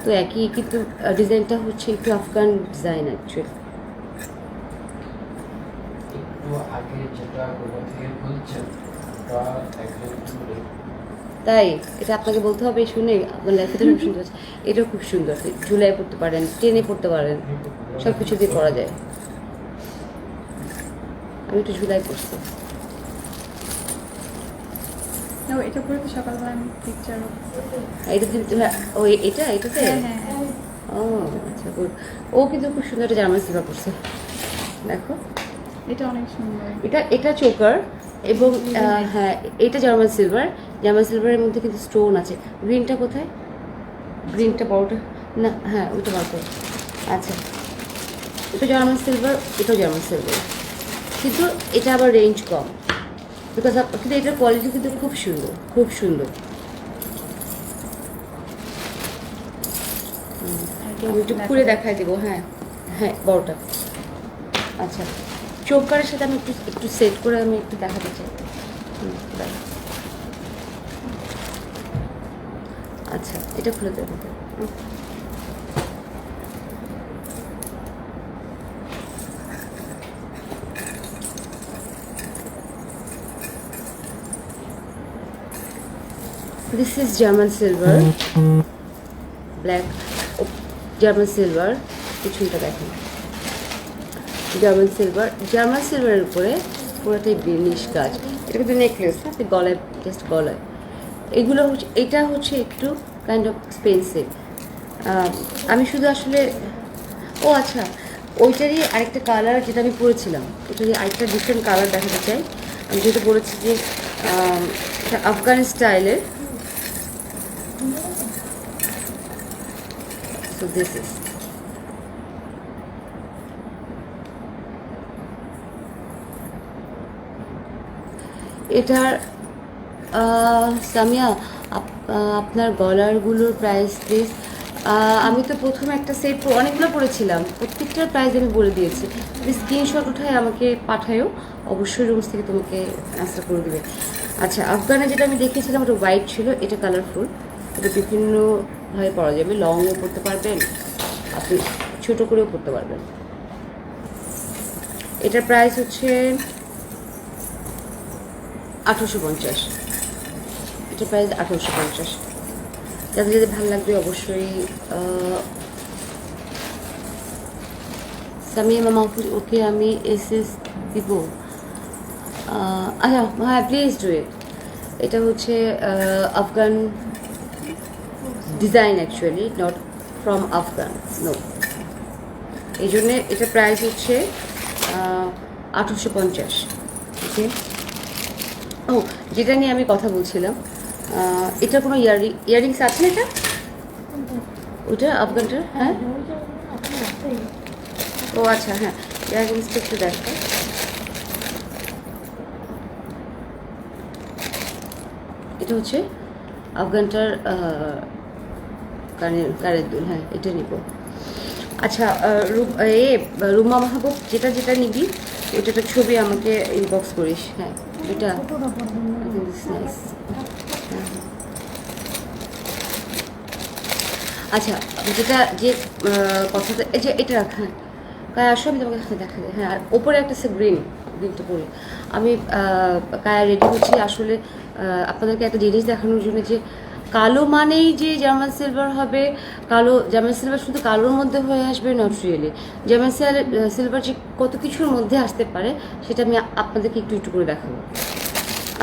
তো একই, কিন্তু ডিজাইনটা হচ্ছে একটু আফগান ডিজাইন অ্যাকচুয়ালি। তাই এটা আপনাকে বলতে হবে শুনে, আপনার লাইফে তো খুব সুন্দর আছে। এটাও খুব সুন্দর, ঝুলাই পড়তে পারেন, ট্রেনে পড়তে পারেন, সব কিছু দিয়ে পরা যায়। আমি একটু ঝুলাই পড়ছি। না এটা পরে তো সকালবেলা আমি পিকচার এটা ওই এটাতে হ্যাঁ হ্যাঁ হ্যাঁ ও আচ্ছা good. ও কিন্তু খুব সুন্দর একটা জার্মান সিলভার পরছে দেখো এটা অনেক সুন্দর। এটা চোকার এবং হ্যাঁ এটা জার্মান সিলভারের মধ্যে কিন্তু স্টোন আছে। গ্রিনটা কোথায়? গ্রিনটা বড়টা না, হ্যাঁ ওইটা বার করো। আচ্ছা এটা জার্মান সিলভার, এটাও জার্মান সিলভার, কিন্তু এটা আবার রেঞ্জ কম বিকজ কিন্তু এটার কোয়ালিটি কিন্তু খুব সুন্দর, খুব সুন্দর। আমি একটু খুলে দেখাই দেবো। হ্যাঁ হ্যাঁ বড়টা। আচ্ছা চোকারের সাথে আমি একটু একটু সেট করে আমি একটু দেখাতে চাই। দাঁড়াও। আচ্ছা এটা খুলে দেবো। This is German silver, black German silver. পিছনটা দেখেন জার্মান সিলভারের উপরে পুরোটাই বিনিশ কাজ। এটা কিন্তু নেকলেস, আপনি গলায় জাস্ট গলায়। এগুলো হচ্ছে, এটা হচ্ছে একটু কাইন্ড অফ এক্সপেন্সিভ। আমি শুধু আসলে ও আচ্ছা ওইটারই আরেকটা কালার যেটা আমি পরেছিলাম, ওইটারই আরেকটা ডিফারেন্ট কালার দেখাতে চাই। আমি যেটা বলেছি যে এটা আফগান স্টাইলের। So this is এটার সামিয়া আপনার গলারগুলোর প্রাইস প্লিজ। আমি তো প্রথমে একটা সেট অনেকগুলো পড়েছিলাম, প্রত্যেকটার প্রাইস আমি বলে দিয়েছি। তুমি স্ক্রিনশট উঠায় আমাকে পাঠায়ও, অবশ্যই রুমস থেকে তোমাকে অ্যান্সার করে দেবে। আচ্ছা আফগানে যেটা আমি দেখেছিলাম ওটা হোয়াইট ছিল, এটা কালারফুল, এটা বিভিন্নভাবে পরা যাবে। লংও পরতে পারবেন, আপনি ছোটো করেও পরতে পারবেন। এটার প্রাইস হচ্ছে 1850। এটা প্রাইস 1850। যাদের যাদের ভালো লাগবে অবশ্যই। সামিয়া মামা ওকে আমি এসএস দিব। আচ্ছা হ্যাঁ প্লিজ ডু ইট। এটা হচ্ছে Afghan design, actually not from Afghan, no. এই জন্যে এটা প্রাইস হচ্ছে 1850। ওকে। ও যেটা নিয়ে আমি কথা বলছিলাম, এটা কোনো ইয়াররিংস আছে না? এটা ওইটা আফগানটার, হ্যাঁ ও আচ্ছা হ্যাঁ ইয়াররিংসটা একটু দেখো। এটা হচ্ছে আফগানটার কানের দুল, হ্যাঁ এটা নিব। আচ্ছা রুমা মাহবুব যেটা যেটা নিবি ওইটার ছবি আমাকে ইনবক্স করিস। হ্যাঁ এটা নাইস। আচ্ছা যেটা যে কথাটা এই যে এটা হ্যাঁ কায়া আসো, আমি তোমাকে দেখা যায়। হ্যাঁ আর ওপরে একটা সে গ্রিনটা পরে আমি কায়া রেডি হচ্ছি। আসলে আপনাদেরকে একটা জিনিস দেখানোর জন্য যে কালো মানেই যে জার্মান সিলভার হবে, কালো জার্মান সিলভার শুধু কালোর মধ্যে হয়ে আসবে, নট রিয়েলি। জার্মান সিলভার যে কত কিছুর মধ্যে আসতে পারে সেটা আমি আপনাদেরকে একটু একটু করে দেখাবো।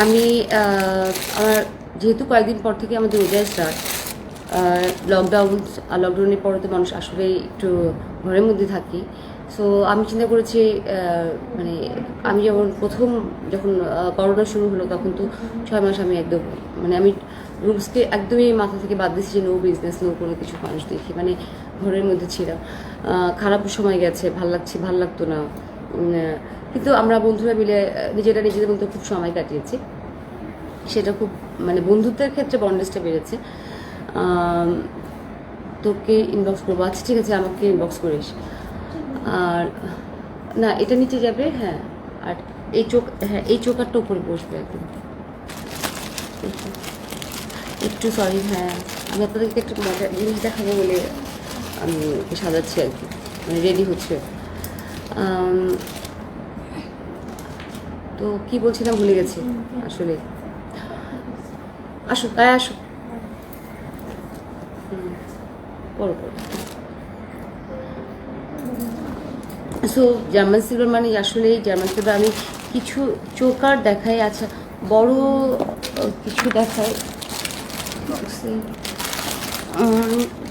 আমি আমার যেহেতু কয়েকদিন পর থেকে আমাদের রোজায় স্টার্ট, লকডাউনের পরে তো মানুষ আসলে একটু ঘরের মধ্যে থাকি। সো আমি চিন্তা করেছি মানে আমি যখন করোনা শুরু হলো তখন তো 6 মাস আমি একদম মানে আমি রুমসকে একদমই মাথা থেকে বাদ দিয়েছি যে নো বিজনেস, নো কোনো কিছু। মানুষ দেখি মানে ঘরের মধ্যে ছিলাম। খারাপ সময় গেছে, ভাল লাগতো না, কিন্তু আমরা বন্ধুরা মিলে নিজেদের মধ্যে খুব সময় কাটিয়েছি। সেটা খুব মানে বন্ধুত্বের ক্ষেত্রে বন্ডেজটা বেড়েছে। তোকে ইনবক্স করবো। আচ্ছা ঠিক আছে, আমাকে ইনবক্স করিস। আর না এটা নিচে যাবে, হ্যাঁ। আর এই চোকারটা উপরে বসবে একদম। একটু সরি, হ্যাঁ আমি আপনাদেরকে একটু মজা জিনিস দেখাবো বলে আমি ওকে সাজাচ্ছি আর কি, মানে রেডি হচ্ছে। তো কি বলছিলাম ভুলে গেছি আসলে। আসো তাই আসো, পড়ো। সো জার্মান সিলভার মানে আসলে জার্মান সিলভার আমি কিছু চোকার দেখাই। আচ্ছা বড় কিছু দেখায়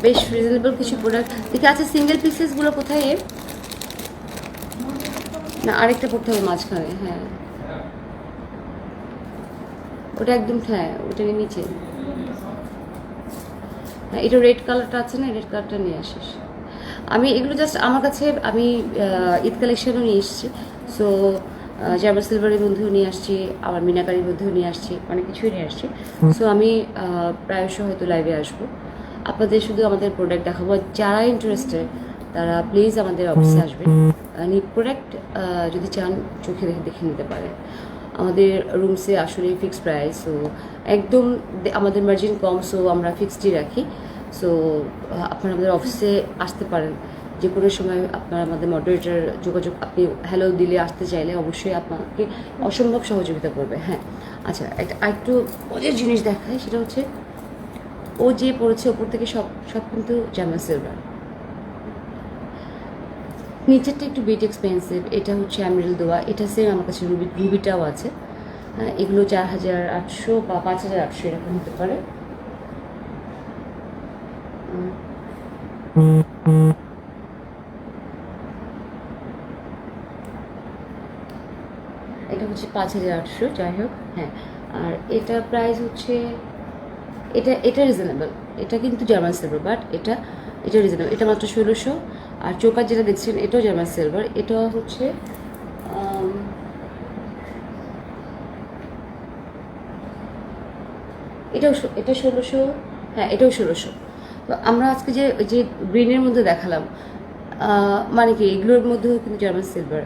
বেশ রিজনেবল কিছু প্রোডাক্ট দেখি। আচ্ছা সিঙ্গেল পিসেসগুলো কোথায় এর? না আরেকটা পড়তে হবে মাঝখানে, হ্যাঁ ওটা একদম, হ্যাঁ ওটাকে নিচে, হ্যাঁ এটা রেড কালারটা আছে না, রেড কালারটা নিয়ে আসিস। আমি এগুলো জাস্ট আমার কাছে আমি ঈদ কালেকশনও নিয়ে এসেছি। সো জার্মান সিলভারের মধ্যেও নিয়ে আসছি, আবার মিনাকারির মধ্যেও নিয়ে আসছি, অনেক কিছুই নিয়ে আসছি। সো আমি প্রায়শ হয়তো লাইভে আসবো, আপনাদের শুধু আমাদের প্রোডাক্ট দেখাবো। যারা ইন্টারেস্টেড তারা প্লিজ আমাদের অফিসে আসবেন। নিট প্রোডাক্ট যদি চান চোখে দেখে দেখে নিতে পারেন। আমাদের রুমসে আসলে ফিক্সড প্রাইস, সো একদম আমাদের মার্জিন কম, সো আমরা ফিক্সডই রাখি। সো আপনারা আমাদের অফিসে আসতে পারেন যে কোনো সময়। আপনার আমাদের মডারেটর যোগাযোগ, আপনি হ্যালো দিলে আসতে চাইলে অবশ্যই আপনাকে অসম্ভব সহযোগিতা করবে। হ্যাঁ আচ্ছা, একটা আরেকটু মজার জিনিস দেখায়, সেটা হচ্ছে ও যে পড়েছে ওপর থেকে সব সব কিন্তু জার্মান সিলভার, নিচেরটা একটু বিট এক্সপেন্সিভ। এটা হচ্ছে এমরাল্ড দেওয়া, এটা সেম আমার কাছে রুবিটাও আছে। এগুলো 4800 বা 5800 এরকম হতে পারে। এটা হচ্ছে 5800, যাই হোক। হ্যাঁ আর এটা প্রাইস হচ্ছে, এটা রিজনেবল, এটা কিন্তু জার্মান সিলভার, বাট এটা রিজনেবল, এটা মাত্র 1600। আর চোকার যেটা দেখছেন এটাও জার্মান সিলভার, এটা হচ্ছে এটা 1600, হ্যাঁ এটাও 1600। তো আমরা আজকে যে যে গ্রিনের মধ্যে দেখালাম, মানে কি এগুলোর মধ্যেও কিন্তু জার্মান সিলভার।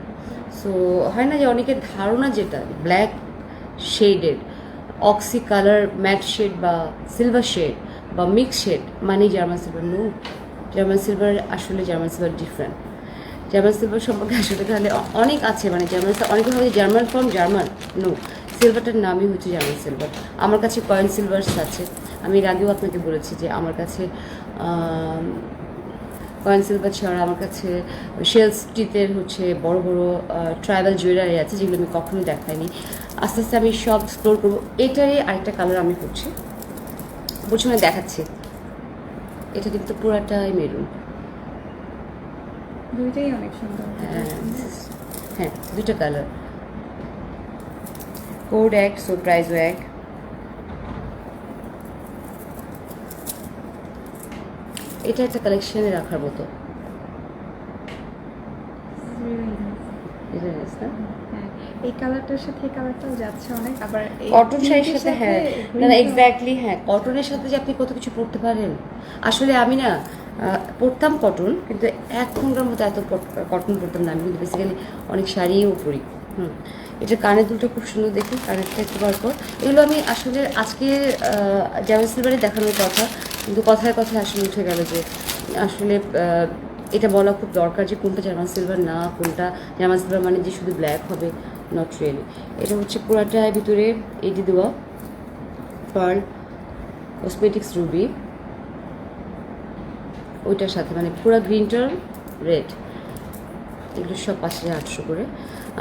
সো হয় না যে অনেকের ধারণা যেটা ব্ল্যাক শেডেড, অক্সি কালার, ম্যাট শেড বা সিলভার শেড বা মিক্স শেড মানে German silver. No, German silver আসলে German silver different. German silver সম্পর্কে আসলে তাহলে অনেক আছে, মানে জার্মান অনেকে ভাবে জার্মান ফ্রম জার্মান। নো, সিলভারটার নামই হচ্ছে জার্মান সিলভার। আমার কাছে কয়েন সিলভার্স আছে, আমি এর আগেও আপনাকে বলেছি যে আমার কাছে কয়েন সিলভার ছাড়া আমার কাছে শেল স্ট্রিটের হচ্ছে বড় বড় ট্রাইবাল জুয়েলারি আছে, যেগুলো আমি কখনোই দেখাইনি। আস্তে আস্তে আমি সব এক্সপ্লোর করবো। এটারই আরেকটা কালার আমি করছি, প্রথমে দেখাচ্ছি। এটা কিন্তু পুরাটাই মেরুন, দুইটাই অনেক সুন্দর। হ্যাঁ দুইটা কালার, কোড এক, সো প্রাইসও এক। এটা একটা কালেকশনে রাখার মতো। এটা nice না? হ্যাঁ, এই কালারটার সাথে এই কালারটাও যাচ্ছে অনেক। আবার এই কটন শাড়ির পিঙ্কের সাথে, হ্যাঁ না না এক্স্যাক্টলি, হ্যাঁ কটনের সাথে যে আপনি কত কিছু পরতে পারেন। আসলে আমি না পরতাম কটন, কিন্তু এখনকার মতো এত কটন পরতাম না। আমি কিন্তু বেসিক্যালি অনেক শাড়িও পরি। এটা কানের দুটো খুব সুন্দর, দেখি কানেরটা একটু বার পর। এগুলো আমি আসলে আজকে জার্মান সিলভারে দেখানোর কথা, কিন্তু কথায় কথায় আসলে উঠে গেল যে আসলে এটা বলা খুব দরকার যে কোনটা জার্মান সিলভার না, কোনটা জার্মান সিলভার মানে যে শুধু ব্ল্যাক হবে, নট রিয়েলি। এটা হচ্ছে পুরাটার ভিতরে এটি দেওয়া পার্ল কসমেটিক্স রুবি, ওইটার সাথে মানে পুরো গ্রিনটার রেড, এগুলো সব 5800 করে।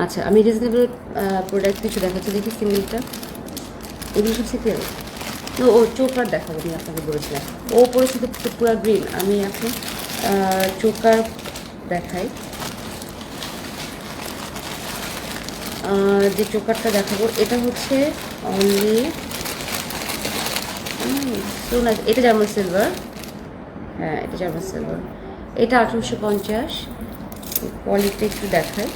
আচ্ছা আমি রিজনেবল প্রোডাক্ট কিছু দেখাচ্ছি, দেখি সিঙ্গেলটা। এগুলো সব সিঙ্গেল। ও চোকার দেখাবো, আমি আপনাকে বলেছিলাম ও পরিচিত পুরো গ্রিন। আমি এখন চোকার দেখাই। যে চোকারটা দেখাবো এটা হচ্ছে অনলি শোনা, এটা জার্মান সিলভার, হ্যাঁ এটা জার্মান সিলভার, এটা 1850। কোয়ালিটি একটু দেখায়,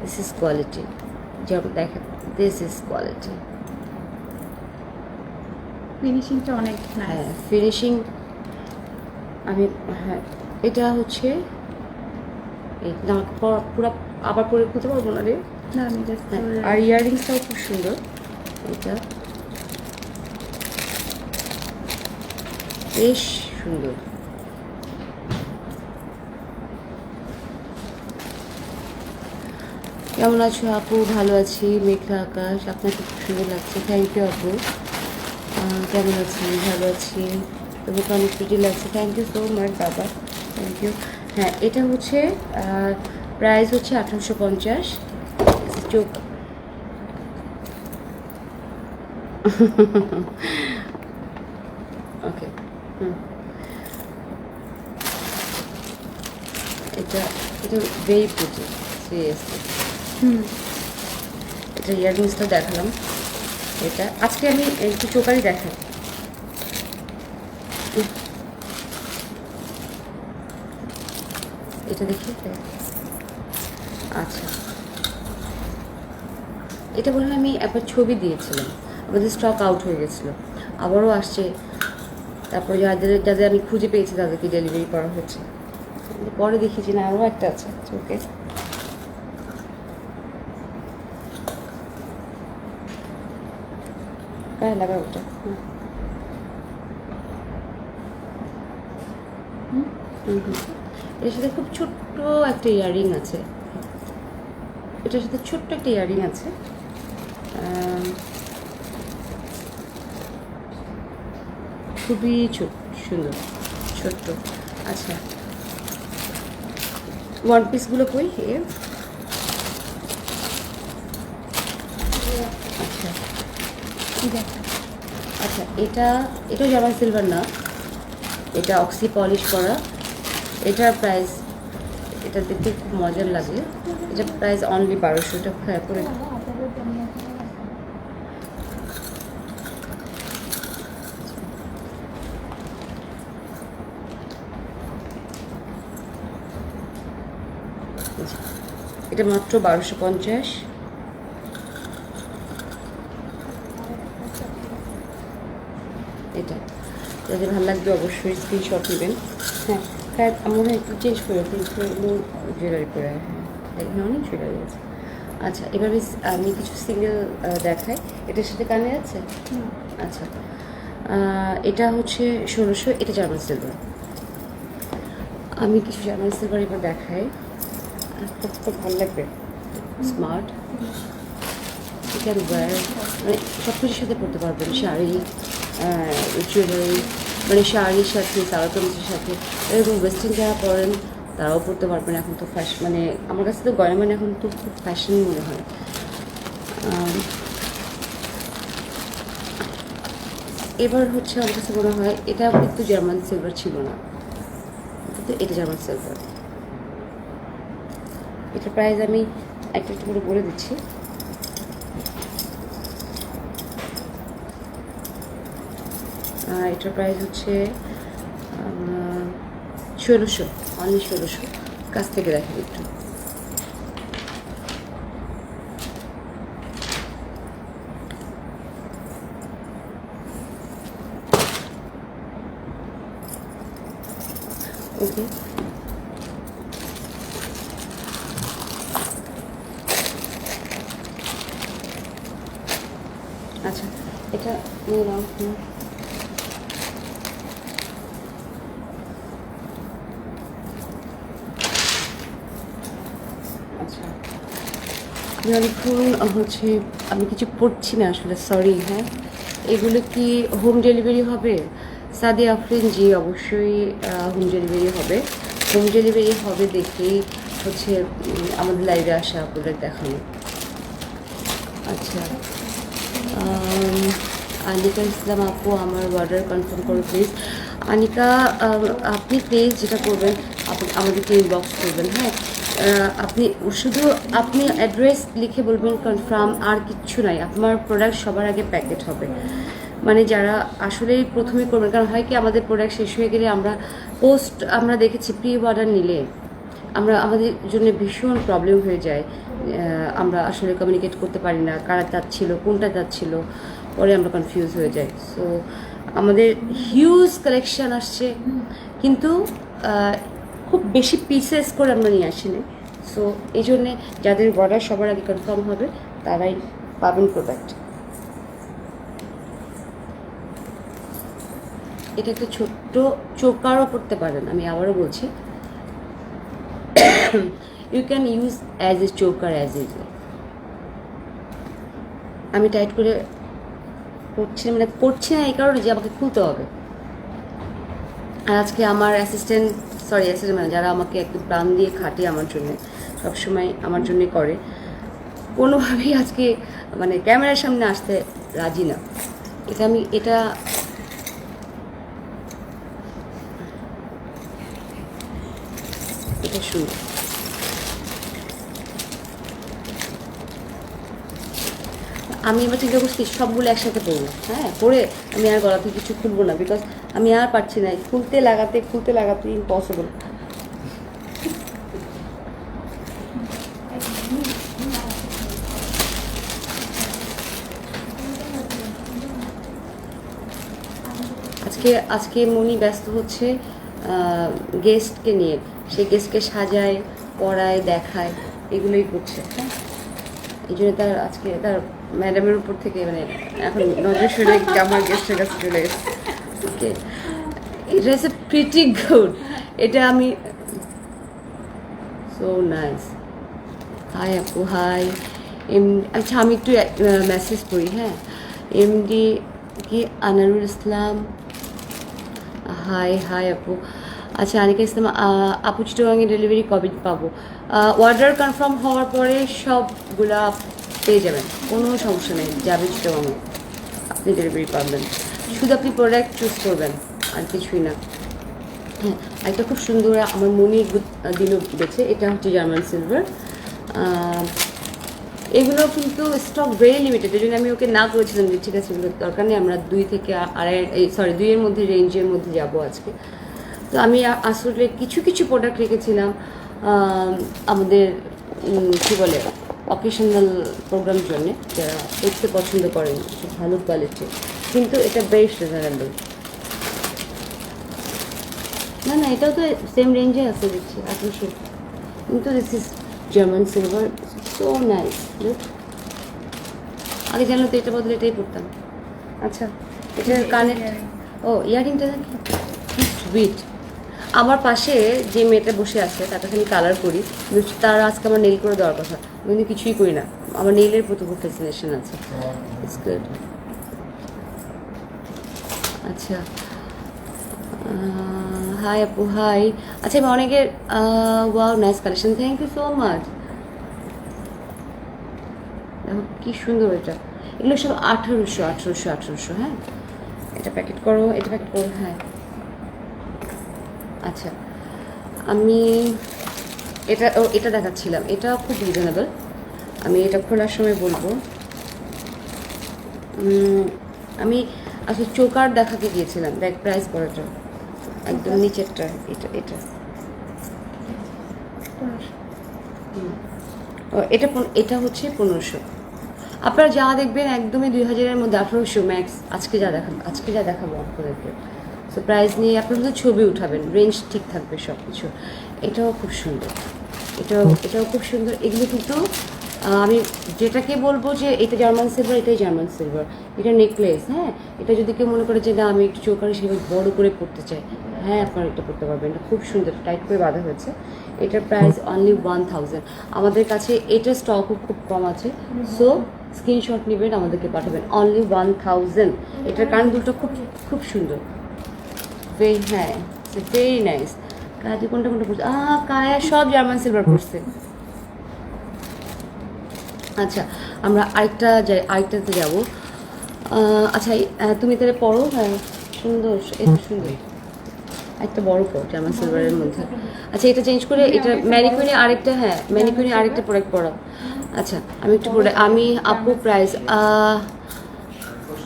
দিস ইজ কোয়ালিটি, যেমন দেখেন দিস ইজ কোয়ালিটি। ফিনিশিংটা অনেক হ্যাঁ নাইস। ফিনিশিং আমি, হ্যাঁ এটা হচ্ছে এই পুরো আবার পরে খুঁজতে পারবো না রে। না আমি জাস্ট হ্যাঁ আর ইয়াররিংসটাও খুব সুন্দর, এটা বেশ সুন্দর। কেমন আছো আপু? ভালো আছি, মেঘলা আকাশ, আপনাকে খুব সুন্দর লাগছে, থ্যাংক ইউ আপু। কেমন আছি? ভালো আছি, তোমাকে অনেক প্রিটি লাগছে, থ্যাংক ইউ সো মাচ বাবা, থ্যাংক ইউ। হ্যাঁ এটা হচ্ছে প্রাইস হচ্ছে 1850। চোখ ওকে, হুম, এটা এটা ভেরি প্রিটি, সিরিয়াসলি। হুম। এটা ইয়াররিংসটা দেখালাম, এটা আজকে আমি একটু চোকারি দেখাই। এটা দেখি, আচ্ছা, এটা বলে আমি একবার ছবি দিয়েছিলাম, আমাদের স্টক আউট হয়ে গেছিলো, আবারও আসছে। তারপর যাদের যাদের আমি খুঁজে পেয়েছি তাদেরকে ডেলিভারি করা হয়েছে। পরে দেখেছি না আরও একটা আছে, ওকে। গায়ে লাগা ওটা, হুম হুম হুম। এর সাথে খুব ছোট্ট একটা ইয়াররিং আছে, এটার সাথে ছোট্ট একটা ইয়াররিং আছে, খুবই সুন্দর, ছোট্ট। আচ্ছা, ওয়ান পিসগুলো কই এর? আচ্ছা ঠিক আছে। আচ্ছা, এটা জার্মান সিলভার না, এটা অক্সি পলিশ করা। এটার প্রাইস, এটা দেখতে খুব মজার লাগে, এটা প্রাইস অনলি 1200 টাকা করে। এটা মাত্র 1250। এটা যাদের ভালো লাগবে অবশ্যই স্ক্রিনশট নেবেন। হ্যাঁ হ্যাঁ, মনে হয় একটু চেঞ্জ করে জুয়েলারি পরে, হ্যাঁ এখানে অনেক জুয়েলারি আছে। আচ্ছা, এভাবে আমি কিছু সিঙ্গেল দেখাই। এটার সাথে কানে আছে। আচ্ছা, এটা হচ্ছে 1600, এটা জার্মান সিলভার। আমি কিছু জার্মান সিলভার এবার দেখাই, খুব ভালো লাগবে, স্মার্ট, ক্যান ওয়্যার, মানে সব কিছুর সাথে পড়তে পারবেন, শাড়ি, জুয়েলারি, মানে শাড়ির সাথে, সালোয়ার কামিজের সাথে, এরকম ওয়েস্টার্ন যারা পরেন তারাও পড়তে পারবেন। এখন তো ফ্যাশন, মানে আমার কাছে তো গয়না মানে এখন তো খুব ফ্যাশন মনে হয়। এবার হচ্ছে আমার কাছে মনে হয় এটা কিন্তু জার্মান সিলভার ছিল না, কিন্তু এটা জার্মান সিলভার। এটার প্রাইস আমি একটা একটু করে বলে দিচ্ছি। এটার প্রাইস হচ্ছে 1600, অনলি 1600। কাছ থেকে দেখেন একটু, ওকে। আচ্ছা, এটা নিয়ে নাও। আচ্ছা, আমি অনেকক্ষণ হচ্ছে আমি কিছু পড়ছি না আসলে, সরি। হ্যাঁ, এগুলো কি হোম ডেলিভারি হবে? সাদিয়া আফরিন, জি অবশ্যই হোম ডেলিভারি হবে। হোম ডেলিভারি হবে দেখেই হচ্ছে আমাদের লাইভে আসা প্রোডাক্ট দেখানো। আচ্ছা, আনিকা ইসলাম আপু, আমার অর্ডার কনফার্ম করো প্লিজ। আনিকা, আপনি প্লিজ যেটা করবেন, আপনি আমাদেরকে ইনবক্স করবেন। হ্যাঁ, আপনি শুধু আপনি অ্যাড্রেস লিখে বলবেন কনফার্ম, আর কিচ্ছু নাই। আপনার প্রোডাক্ট সবার আগে প্যাকেট হবে, মানে যারা আসলেই প্রথমে করবেন। কারণ হয় কি, আমাদের প্রোডাক্ট শেষ হয়ে গেলে আমরা দেখেছি প্রি অর্ডার নিলে আমাদের জন্য ভীষণ প্রবলেম হয়ে যায়। আমরা আসলে কমিউনিকেট করতে পারি না কারা যাচ্ছিল, কোনটা যাচ্ছিল, পরে আমরা কনফিউজ হয়ে যাই। সো আমাদের হিউজ কালেকশান আসছে, কিন্তু খুব বেশি পিসেস করে আমরা নিয়ে আসিনি। সো এই জন্যে যাদের অর্ডার সবার আগে কনফার্ম হবে তারাই পাবেন প্রোডাক্ট। এটা একটা ছোট্ট চোকারও করতে পারেন, আমি আবারও বলছি, you can use as a choker, as a. আমি টাইট করে করছি, মানে করছি না এই কারণে যে আমাকে খুলতে হবে। আর আজকে আমার অ্যাসিস্ট্যান্ট মানে যারা আমাকে একটু প্রাণ দিয়ে খাটে আমার জন্য, সবসময় আমার জন্যে করে, কোনোভাবেই আজকে মানে ক্যামেরার সামনে আসতে রাজি না। এটা সুন্দর। আমি এবার চিন্তা করছি সবগুলো একসাথে পরবো, হ্যাঁ, পরে আমি আর গলা থেকে কিছু খুলবো না, বিকজ আমি আর পারছি না, খুলতে লাগাতে ইম্পসিবল। আজকে মনি ব্যস্ত হচ্ছে গেস্টকে নিয়ে, সেই গেস্টকে সাজায়, পড়ায়, দেখায়, এগুলোই করছে, হ্যাঁ। এই জন্য আজকে তার ম্যাডামের উপর থেকে মানে এখন নজর সরে আমার গেস্টের কাছে চলে এসেছে। ওকে, এটা ইজ প্রিটি গুড। এটা আমি সো নাইস। হাই আপু, হাই। আচ্ছা, আমি একটু মেসেজ করি, হ্যাঁ। এমডি কি আনারুল ইসলাম, হাই আপু। আচ্ছা, আনিকা ইসলাম আপু, চিটাগাংয়ে ডেলিভারি কবে পাবো? অর্ডার কনফার্ম হওয়ার পরে সবগুলা পেয়ে যাবেন, কোনো সমস্যা নেই, যাবে চিটাগাংয়ে, আপনি ডেলিভারি পাবেন, শুধু আপনি প্রোডাক্ট চুজ করবেন, আর কিছুই না। হ্যাঁ, একটা খুব সুন্দর আমার মনি দিল গেছে, এটা হচ্ছে জার্মান সিলভার। এগুলো কিন্তু স্টক ভেরি লিমিটেড, এই জন্য আমি ওকে না করেছিলাম যে ঠিক আছে এগুলোর দরকার নেই, আমরা 2 থেকে 2-এর মধ্যে রেঞ্জের মধ্যে যাব আজকে। তো আমি আসলে কিছু প্রোডাক্ট রেখেছিলাম আমাদের কী বলে অকেশনাল প্রোগ্রামের জন্যে, যারা দেখতে পছন্দ করেন, ভালো কোয়ালিটি, কিন্তু এটা বেস্ট রিজনেবল। না, এটাও তো সেম রেঞ্জে আছে দেখছি 1800, কিন্তু this is German silver, so nice. আগে জানলে তো এটা বদলে এটাই পড়তাম। আচ্ছা, এটা কানের, ও ইয়ারিংটা কি সুইট। আমার পাশে যে মেয়েটা বসে আছে তার কাছে আমি কালার করি, তার আজকে আমার নেল করে দেওয়ার কথা, কিন্তু কিছুই করি না, আমার নেইলের প্রতি খুব ফ্যাসিনেশন আছে। It's good. আচ্ছা, হাই আপু, হাই। আচ্ছা, আমি অনেকের wow, nice collection, thank you so much. দেখো কি সুন্দর এটা, এগুলো সব 1800, হ্যাঁ। এটা প্যাকেট করো, হ্যাঁ। আচ্ছা, আমি এটা দেখাচ্ছিলাম, এটা খুব রিজনেবল, আমি এটা খোলার সময় বলবো। আমি আসলে চোকার দেখাতে গিয়েছিলাম, দেখ প্রাইস করাটা একদম নিচেরটা, এটা এটা হচ্ছে 1500। আপনারা যা দেখবেন একদমই 2000-এর মধ্যে, 1800 ম্যাক্স। আজকে যা দেখাবো আপনাদেরকে, সো প্রাইস নিয়ে আপনারা শুধু ছবি উঠাবেন, রেঞ্জ ঠিক থাকবে সব কিছু। এটাও খুব সুন্দর, এটাও খুব সুন্দর। এগুলো কিন্তু আমি যেটাকে বলবো যে এটা জার্মান সিলভার, এটাই জার্মান সিলভার, এটা নেকলেস, হ্যাঁ। এটা যদি কেউ মনে করে যে না আমি একটু চোকার হিসেবে বড় করে পড়তে চাই, হ্যাঁ, আপনারা এটা করতে পারবেন, এটা খুব সুন্দর, টাইট করে বাঁধা হয়েছে। এটার প্রাইস অনলি 1000। আমাদের কাছে এটার স্টকও খুব কম আছে, সো স্ক্রিনশট নেবেন, আমাদেরকে পাঠাবেন, অনলি 1000। এটার কান দুলটা খুব সুন্দর, হ্যাঁ, ভেরি নাইস। কাজে কোনটা পড়ছে? কায়া সব জার্মান সিলভার পড়ছে। আচ্ছা, আমরা আরেকটাতে যাবো। আচ্ছা, তুমি তাহলে পড়ো, হ্যাঁ, সুন্দর, এটা সুন্দর, একটা বড় পড় জার্মান সিলভারের মধ্যে। আচ্ছা, এটা চেঞ্জ করে এটা ম্যানিকুইনে আরেকটা প্রোডাক্ট পড়াও। আচ্ছা, আমি আপু প্রাইস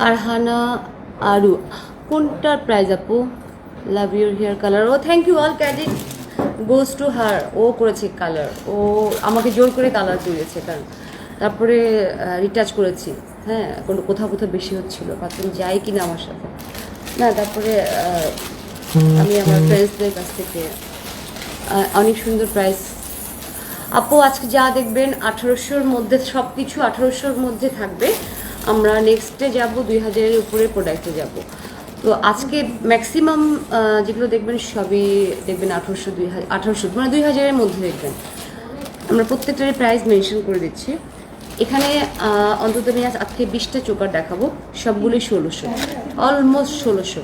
আরহানা আরু, কোনটার প্রাইস আপু? Love your hair colour, oh thank you, all credit goes to her. ও করেছে কালার, ও আমাকে জোর করে কালার করিয়েছে, কারণ তারপরে রিটাচ করেছি, হ্যাঁ, কোথাও বেশি হচ্ছিলো, ভাবছিলাম যাই কিনা আমার সাথে, না, তারপরে আমি আমার ফ্রেন্ডসদের কাছ থেকে অনেক সুন্দর প্রাইস। আপু আজকে যা দেখবেন 1800-র মধ্যে, সব কিছু 1800-র মধ্যে থাকবে। আমরা নেক্সটে যাব 2000-এর উপরে প্রোডাক্টে যাব। তো আজকে ম্যাক্সিমাম যেগুলো দেখবেন সবই দেখবেন 1800 মানে 2000-এর মধ্যে দেখবেন। আমরা প্রত্যেকটারই প্রাইস মেনশন করে দিচ্ছি এখানে। অন্তত আমি আজকে 20টা চোকার দেখাবো, সবগুলোই 1600, অলমোস্ট 1600।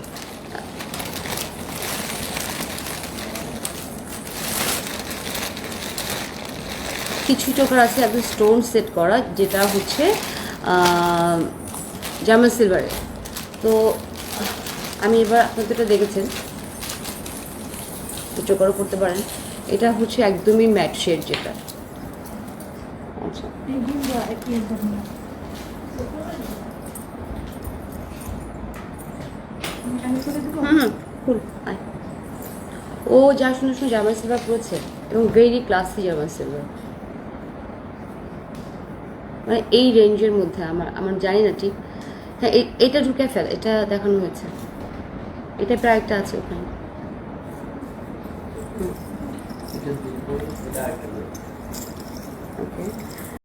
কিছু চোকার আছে একদম স্টোন সেট করা, যেটা হচ্ছে জার্মান সিলভারে, তো আমি এবার আপনার যেটা দেখেছেন দুটো করে করতে পারেন। এটা হচ্ছে একদমই ম্যাট শেড যেটা। আচ্ছা হুম ফুল আয়। ও যা শুনে শুনে জার্মান সিলভার পড়েছে এবং ভেরি ক্লাসি জার্মান সিলভার, মানে এই রেঞ্জের মধ্যে আমার আমার জানি না ঠিক। হ্যাঁ এটা ঢুকে ফেল, এটা দেখানো হয়েছে, এটা প্রায় একটা আছে ওখানে। ওকে